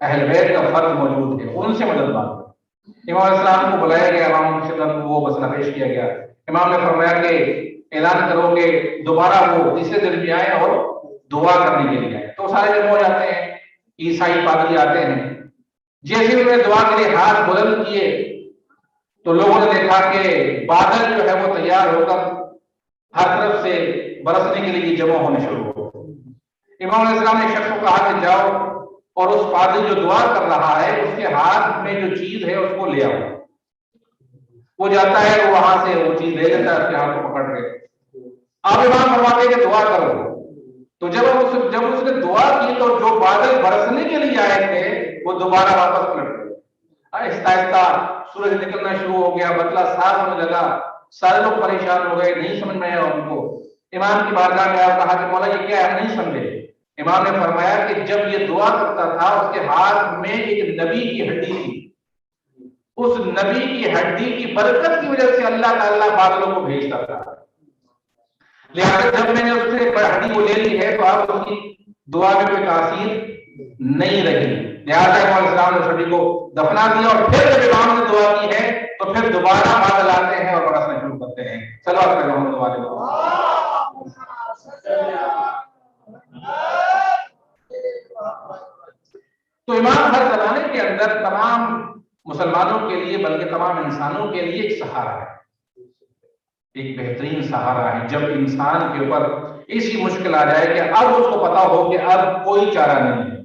[SPEAKER 4] اہل بیت کا فرد موجود ہے، ان سے مدد مانگو۔ امام علیہ السلام کو بلایا گیا، امام کی خدمت میں وہ مسئلہ پیش کیا گیا۔ امام نے فرمایا کہ اعلان کرو کہ دوبارہ وہ تیسرے دن بھی آئے اور دعا کرنے کے لیے آئے۔ تو سارے جمع ہو جاتے ہیں، عیسائی پادری آتے ہیں، جیسے انہوں نے دعا کے لیے ہاتھ بلند کیے تو لوگوں نے دیکھا کہ بادل جو ہے وہ تیار ہو کر ہر طرف سے برسنے کے لیے جمع ہونے شروع ہو۔ امام علیہ السلام نے شخص کو کہا کہ جاؤ اور اس پادری جو دعا کر رہا ہے اس کے ہاتھ میں جو چیز ہے اس کو لے آؤ۔ وہ جاتا ہے، وہ وہاں سے وہ چیز لے لیتا ہے، اس کے ہاتھ کو پکڑ کے۔ اب امام فرماتے ہیں کہ دعا کرو۔ تو جب اس نے دعا کی تو جو بادل برسنے کے لیے آئے تھے وہ دوبارہ واپس پلٹ گئے۔ آہستہ آہستہ سورج نکلنا شروع ہو گیا، بدلہ صاف ہونے لگا، سارے لوگ پریشان ہو گئے، نہیں سمجھ میں آیا ان کو۔ امام کی بارگاہ میں آیا اور کہا کہ مولا یہ کیا ہے، ہم نہیں سمجھے۔ امام نے فرمایا کہ جب یہ دعا کرتا تھا اس کے ہاتھ میں ایک نبی کی ہڈی تھی، اس نبی کی ہڈی کی برکت کی وجہ سے اللہ تعالیٰ بادلوں کو بھیجتا تھا. لہٰذا جب میں نے اس سے ہڈی کو لے لی ہے تو اب اس کی دعا میں کوئی تاثیر نہیں رہی. لہٰذا امام علیہ السلام نے اس ہڈی کو دفنا دیا اور پھر جب امام نے دعا کی ہے تو پھر دوبارہ بادل آتے ہیں اور برسنا شروع کرتے ہیں. صلوات پڑھیں محمد والے کو. تو امام ہر زمانے کے اندر تمام مسلمانوں کے لیے بلکہ تمام انسانوں کے لیے ایک سہارا ہے، ایک بہترین سہارا ہے. جب انسان کے اوپر ایسی مشکل آ جائے کہ اب اس کو پتا ہو کہ اب کوئی چارہ نہیں ہے،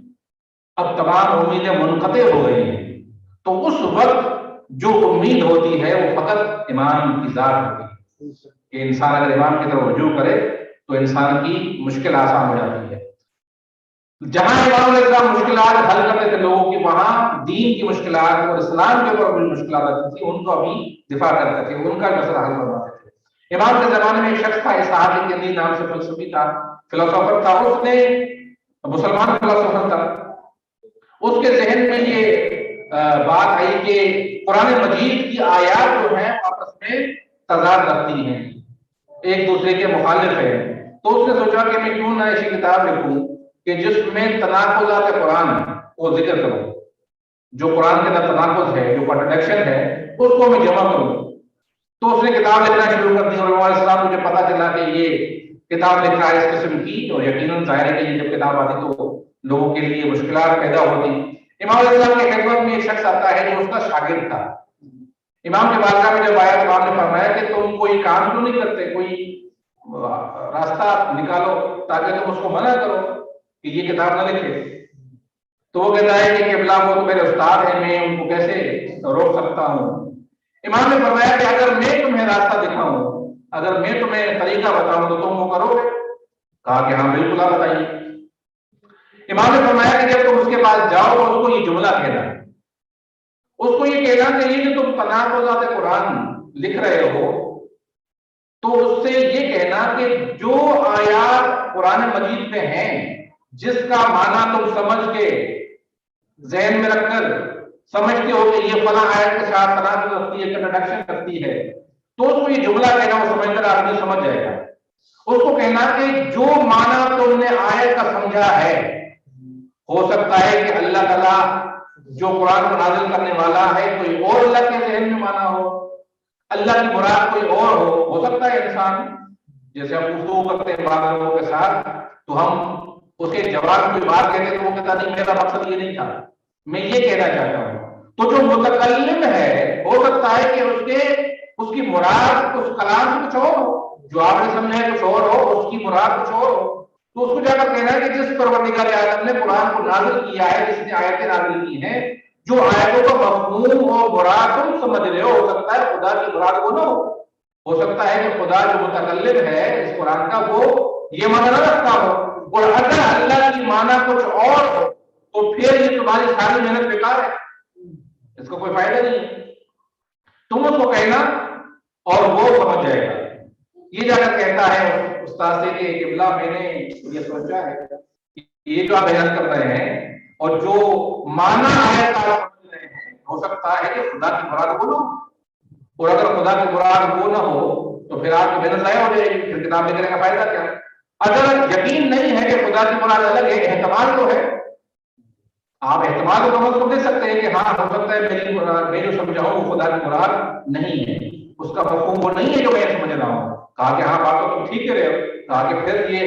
[SPEAKER 4] اب تمام امیدیں منقطع ہو گئی ہیں، تو اس وقت جو امید ہوتی ہے وہ فقط امام کی ذات ہوتی ہے کہ انسان اگر امام کی طرف رجوع کرے تو انسان کی مشکل آسان ہو جاتی ہے. جہاں امام علیہ السلام مشکلات حل کرتے تھے لوگوں کی، وہاں دین کی مشکلات اور اسلام کے اوپر جو مشکلات آتی تھی ان کو ابھی دفاع کرتے تھے، ان کا مسئلہ حل کرواتے تھے. امام کے زمانے میں ایک شخص تھا، اسحاق کے نام سے فلسفی تھا، فلسفر تھا. اس نے مسلمان فلسفر تھا، اس کے ذہن میں یہ بات آئی کہ قرآن مجید کی آیات جو ہیں آپس میں تضاد رکھتی ہیں، ایک دوسرے کے مخالف ہیں. تو اس نے سوچا کہ میں کیوں نہ ایسی کتاب لکھوں کہ جس میں تناقضات قرآن کو ذکر کروں، جو قرآن کے اندر تناقض ہے، جو کنٹرڈکشن ہے، اس کو میں جمع کروں. تو اس نے کتاب لکھنا شروع کر دی اور امام علیہ السلام مجھے پتا چلا کہ یہ کتاب لکھا ہے اس قسم کی، اور یقیناً ظاہر ہے کہ یہ جب کتاب آتی تو لوگوں کے لیے مشکلات پیدا ہوتی. امام علیہ السلام کی خدمت میں ایک شخص آتا ہے جو اس کا شاگرد تھا. امام کے بارگاہ میں جب آیا تو امام نے فرمایا کہ تم کوئی کام کیوں نہیں کرتے، کوئی راستہ نکالو تاکہ تم اس کو منع کرو کہ یہ کتاب نہ لکھے. تو وہ کہتا ہے کہ قبلہ وہ تو میرے استاد ہیں، میں ان کو کیسے روک سکتا ہوں. امام نے فرمایا کہ اگر میں تمہیں راستہ دکھاؤں، اگر میں تمہیں طریقہ بتاؤں تو تم وہ کرو گے؟ کہا کہ ہاں بالکل آپ بتائیے. امام نے فرمایا کہ جب تم اس کے پاس جاؤ تو اس کو یہ جملہ کہنا، اس کو یہ کہنا کہ یہ جو تم تناقضات قرآن لکھ رہے ہو تو اس سے یہ کہنا کہ جو آیات قرآن مجید میں ہیں جس کا معنی تم سمجھ کے ذہن میں رکھ کر سمجھتے ہو کہ یہ فلاں آیت کے ساتھ تناقض رکھتی ہے، کنٹرڈکشن کرتی ہے، تو اس کو یہ جملہ کہنا، وہ سمجھ کر آدمی سمجھ جائے گا. اس کو کہنا کہ جو معنی تم نے آیت کا سمجھا ہے، ہو سکتا ہے کہ اللہ تعالیٰ جو قرآن کو نازل کرنے والا ہے کوئی اور اللہ کے ذہن میں معنی ہو، اللہ کی مراد کوئی اور ہو سکتا ہے. انسان جیسے ہم گفتگو کرتے ہیں بعض لوگوں کے ساتھ تو ہم اس کے جواب میں کوئی بات کہتے ہیں تو وہ کہتا نہیں میرا مقصد یہ نہیں تھا، میں یہ کہنا چاہتا ہوں. تو جو متکلم ہے ہو سکتا ہے کہ اس کی مراد اس کلام سے کچھ اور ہو، جو آپ نے سمجھا ہے کچھ اور ہو، اس کی مراد کچھ اور ہو. تو اس کو جا کر کہنا ہے کہ جس پروردگار عالم نے قرآن کو نازل کیا ہے، جس نے آیتیں نازل کی ہیں، جو آیتوں کا مفہوم اور مراد تم سمجھ رہے ہو سکتا ہے خدا کی مراد وہ نہ ہو سکتا ہے کہ خدا جو متکلم ہے اس قرآن کا وہ یہ معنی نہ رکھتا ہو، اور اگر اللہ کی معنی کچھ اور ہو تو پھر یہ تمہاری ساری محنت بیکار ہے، اس کو کوئی فائدہ نہیں ہے. تم اس کو کہنا اور وہ سمجھ جائے گا. یہ جا کر کہتا ہے استاد سے کہ قبلہ میں نے یہ سوچا ہے کہ یہ جو آپ بیان کر رہے ہیں اور جو معنی ہے سمجھ رہے ہیں، ہو سکتا ہے کہ خدا کی مراد وہ نہ ہو، اور اگر خدا کی مراد وہ نہ ہو تو پھر آپ کی محنت ضائع ہو جائے گی، پھر کتاب لکھنے کا فائدہ کیا؟ اگر یقین نہیں ہے کہ خدا کی مراد الگ ہے، احتمال تو ہے، آپ احتمال کو کم دے سکتے ہیں کہ ہاں ہو سکتا ہے میں جو سمجھا ہوں وہ خدا کی مراد نہیں ہے، اس کا مفہوم وہ نہیں ہے جو میں سمجھ رہا ہوں. کہا کہ ہاں بات تو تم ٹھیک کر رہے ہو. کہا کہ پھر یہ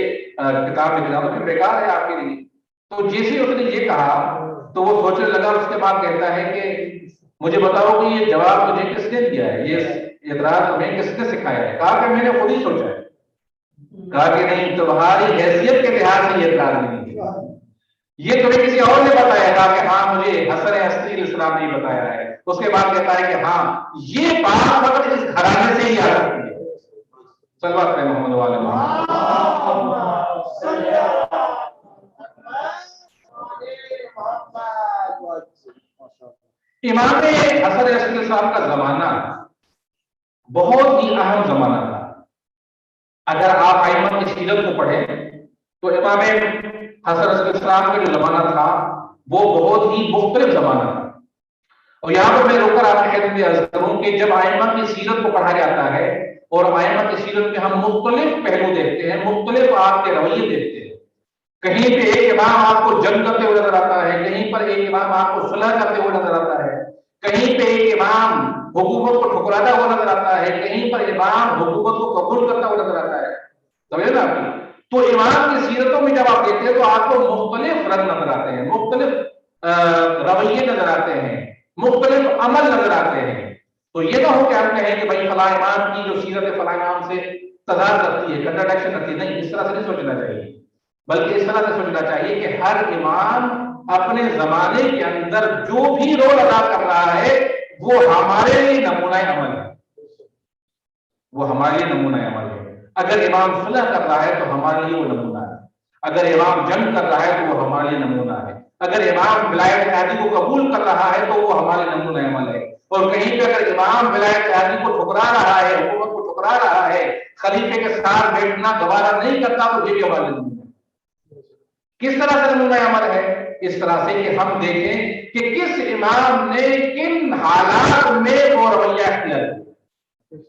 [SPEAKER 4] کتاب لکھنا تو پھر بیکار ہے آپ کے لیے. تو جیسے اس نے یہ کہا تو وہ سوچنے لگا، اس کے بعد کہتا ہے کہ مجھے بتاؤ کہ یہ جواب مجھے کس نے دیا ہے، یہ اعتراض تمہیں کس نے سکھایا ہے؟ کہا کہ میں نے خود ہی سوچا ہے. کہا کہ نہیں، تمہاری حیثیت کے لحاظ سے یہ اعتراض نہیں ہے، یہ تمہیں کسی اور نے بتایا. کہا کہ ہاں مجھے حسن عسکری علیہ السلام نے بتایا ہے. اس کے بعد کہتا ہے کہ ہاں یہ بات فقط اس گھرانے سے ہی آ سکتی ہے. صلوات پہ محمد والے محمد. امام حسن عسکری صاحب کا زمانہ بہت ہی اہم زمانہ تھا. اگر آپ ائمہ کی سیرت کو پڑھیں تو امام حسن علیہ السلام کا جو زمانہ تھا وہ بہت ہی مختلف زمانہ تھا. اور یہاں پر میں روک کر آپ کی خدمت میں عرض کروں کہ جب ائمہ کی سیرت کو پڑھا جاتا ہے اور ائمہ کی سیرت میں ہم مختلف پہلو دیکھتے ہیں، مختلف آپ کے رویے دیکھتے ہیں. کہیں پہ ایک امام آپ کو جنگ کرتے ہوئے نظر آتا ہے، کہیں پر ایک امام آپ کو صلح کرتے ہوئے نظر آتا ہے، کہیں پہ ایک امام حکومت کو ٹھکراتا ہوا نظر آتا ہے، کہیں پر امام حکومت کو قبول کرتا ہوا نظر آتا ہے. سمجھے نا آپ کی؟ تو امام کی سیرتوں میں جب آپ دیکھتے ہیں تو آپ کو مختلف رنگ نظر آتے ہیں، مختلف رویے نظر آتے ہیں، مختلف عمل نظر آتے ہیں. تو یہ نہ ہو کہ ہم کہیں کہ بھائی فلاں امام کی جو سیرت ہے فلاں امام سے تضاد کرتی ہے، کنٹراڈکشن کرتی ہے. نہیں، اس طرح سے نہیں سوچنا چاہیے، بلکہ اس طرح سے سوچنا چاہیے کہ ہر امام اپنے زمانے کے اندر جو بھی رول ادا کر رہا ہے وہ ہمارے لیے نمونہ عمل ہے، وہ ہمارے لیے نمونہ عمل ہے. اگر امام صلح کر رہا ہے تو ہمارے لیے وہ نمونہ ہے، اگر امام جنگ کر رہا ہے تو وہ ہمارے لیے نمونہ ہے، اگر امام ولایت قیادی کو قبول کر رہا ہے تو وہ ہمارے نمونہ عمل ہے. اور کہیں پہ اگر امام ولایت قیادی کو ٹھکرا رہا ہے، حکومت کو ٹھکرا رہا ہے، خلیفے کے ساتھ بیٹھنا گوارا نہیں کرتا تو یہ بھی ہمارے نمونہ ہے. کس طرح سے نمونہ عمل ہے؟ اس طرح سے کہ ہم دیکھیں کہ کس امام نے کن حالات میں وہ رویہ اختیار کیا.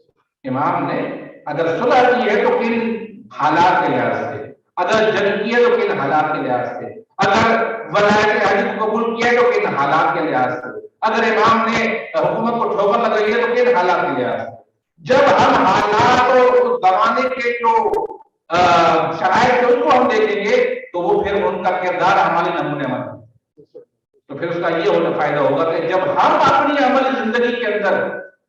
[SPEAKER 4] امام نے اگر صلح کی ہے تو کن حالات کے لحاظ سے، اگر جنگ کی ہے تو کن حالات کے لحاظ سے، اگر ولایت عہد کو قبول کیا ہے تو کن حالات کے لحاظ سے، اگر امام نے حکومت کو ٹھوکر لگائی ہے تو کن حالات کے لحاظ سے. جب ہم حالات اور اس زمانے کے جو شرائط تھے ان کو ہم دیکھیں گے تو وہ پھر ان کا کردار ہمارے نمونے میں، تو پھر اس کا یہ ہونا فائدہ ہوگا کہ جب ہم اپنی عملی زندگی کے اندر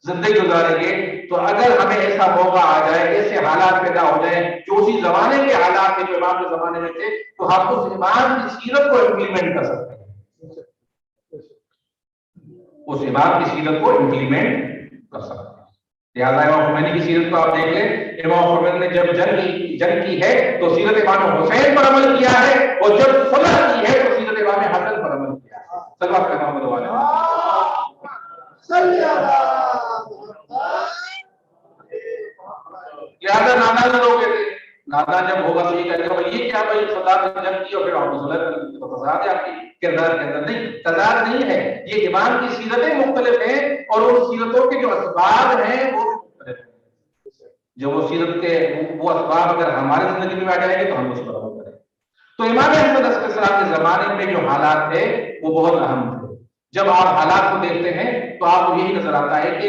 [SPEAKER 4] زندگی گزاریں گے تو اگر ہمیں ایسا موقع آ جائے، ایسے حالات پیدا ہو جائیں جو اسی زمانے کے حالات تھے جو امام کے زمانے میں تھے، تو ہم اس امام کی سیرت کو امپلیمنٹ کر سکتے ہیں، اس امام کی سیرت کو امپلیمنٹ کر سکتے ہیں. لہٰذا امام خمینی کی سیرت کو آپ دیکھ لیں، امام خمینی نے جب جنگ کی ہے تو سیرت امام حسین پر عمل کیا ہے، اور جب صلح کی ہے تو سیرت امام حسن پر عمل کیا ہے. صلی اللہ علیہ لہٰذا نانا لوگ کہتے ہیں، نانا جب ہوگا تو یہ کہتے ہیں یہ کیا بھائی صدارت نے جنگ کی اور پھر آپ صلح کر لی، تو تضاد ہے آپ کی کردار کے اندر. نہیں، تضاد نہیں ہے، یہ امام کی سیرتیں مختلف ہیں اور ان سیرتوں کے جو اسباب ہیں وہ مختلف ہیں. جو وہ سیرت کے وہ اسباب اگر ہماری زندگی میں آ جائیں گے تو ہم اس پر عمل کریں. تو امام حسن علیہ السلام کے زمانے میں جو حالات تھے وہ بہت اہم تھے. جب آپ حالات کو دیکھتے ہیں تو آپ کو یہی نظر آتا ہے کہ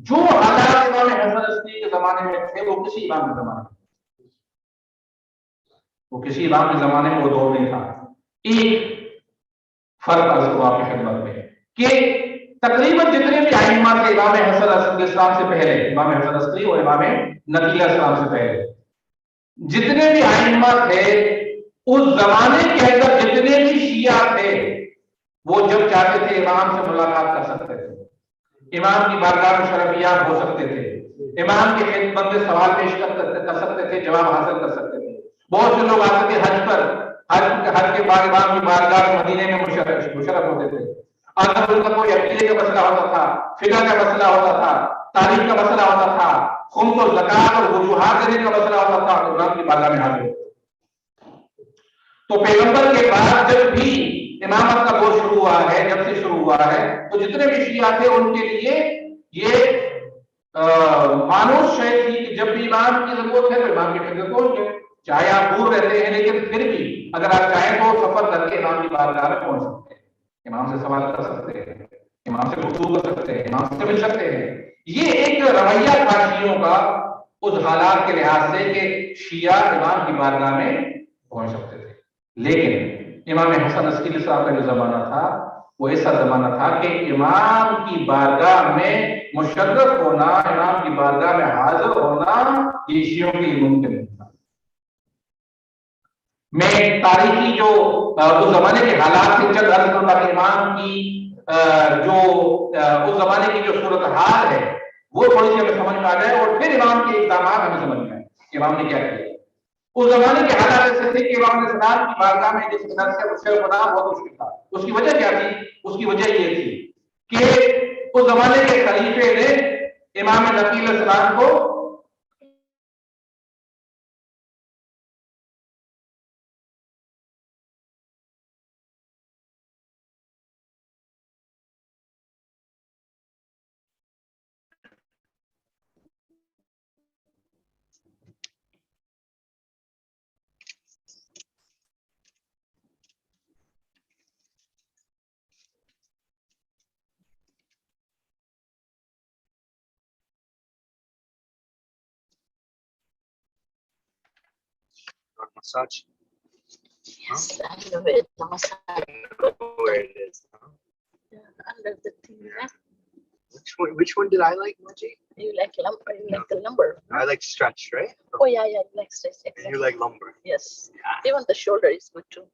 [SPEAKER 4] جو حالات امام حسن علیہ کے زمانے میں تھے وہ کسی امام کے زمانے میں، وہ کسی امام کے زمانے میں وہ دور نہیں تھا. ایک فرق عرض کو آپ کی خدمت میں کہ تقریباً جتنے بھی ائمہ تھے امام حسن علیہ السلام سے پہلے، امام حسن عسکری اور امام نقی علیہ السلام سے پہلے جتنے بھی ائمہ تھے اس زمانے کے اندر جتنے بھی شیعہ تھے وہ جب چاہتے تھے امام سے ملاقات کر سکتے تھے، امام کی بارگاہ میں شرفیات ہو سکتے تھے، امام کی خدمت میں سوال پیش کر سکتے تھے، جواب حاصل کر سکتے تھے. بہت سے لوگ آتے تھے حج پر، حج کے بعد امام کی بارگاہ میں مدینے میں مشرف ہوتے تھے. اگر ان کا کوئی عقیدے کا مسئلہ ہوتا تھا، فقہ کا مسئلہ ہوتا تھا، تاریخ کا مسئلہ ہوتا تھا، خمس و زکات اور وجوہات دینے کا مسئلہ ہوتا تھا تو امام کی بارگاہ میں حاضر ہوتے. تو پیغمبر کے بعد جب بھی امامت کا دور شروع ہوا ہے، جب سے شروع ہوا ہے تو جتنے بھی شیعہ تھے ان کے لیے یہ مانوس شے تھی کہ جب بھی امام کی ضرورت ہے تو امام کی خدمت پہنچ جائے، چاہے آپ دور رہتے ہیں لیکن پھر بھی اگر آپ چاہیں تو سفر کر کے امام کی بارگاہ میں پہنچ سکتے ہیں، امام سے سوال کر سکتے ہیں، امام سے گفتگو کر سکتے ہیں، امام سے مل سکتے ہیں. یہ ایک رویہ تھا شیعوں کا اس حالات کے لحاظ سے کہ شیعہ امام کی بارگاہ میں پہنچ سکتے تھے. لیکن امام حسن عسکری صاحب کا جو زمانہ تھا وہ ایسا زمانہ تھا کہ امام کی بارگاہ میں مشرف ہونا، امام کی بارگاہ میں حاضر ہونا یہ شیعوں کے لیے ممکن نہیں تھا. میں تاریخی جو اس زمانے کے حالات سے چند عرض کروں تاکہ امام کی جو اس زمانے کی جو صورتحال ہے وہ تھوڑی سی ہمیں سمجھ میں آ جائے اور پھر امام کے اقدامات ہمیں سمجھ میں آئے کہ امام نے کیا کیا. اس زمانے کے حالات ایسے تھے کہ امام السلام کی بارگاہ میں جس طرح سے مشرف ہونا بہت مشکل تھا. اس کی وجہ کیا تھی؟ اس کی وجہ یہ تھی کہ اس زمانے کے خلیفے نے امام نقی علیہ السلام کو
[SPEAKER 2] massage.
[SPEAKER 5] Yes, I love it. The massage.
[SPEAKER 2] I don't know where it is. Huh?
[SPEAKER 5] Yeah, under the thing. Yeah.
[SPEAKER 2] Which one did I like, Maji?
[SPEAKER 5] You like lumber. You like the lumber.
[SPEAKER 2] I like stretch, right?
[SPEAKER 5] Oh yeah, yeah. You like stretch.
[SPEAKER 2] And
[SPEAKER 5] Exactly.
[SPEAKER 2] you like lumber.
[SPEAKER 5] Yes.
[SPEAKER 2] Yeah.
[SPEAKER 5] Even the shoulder is good too.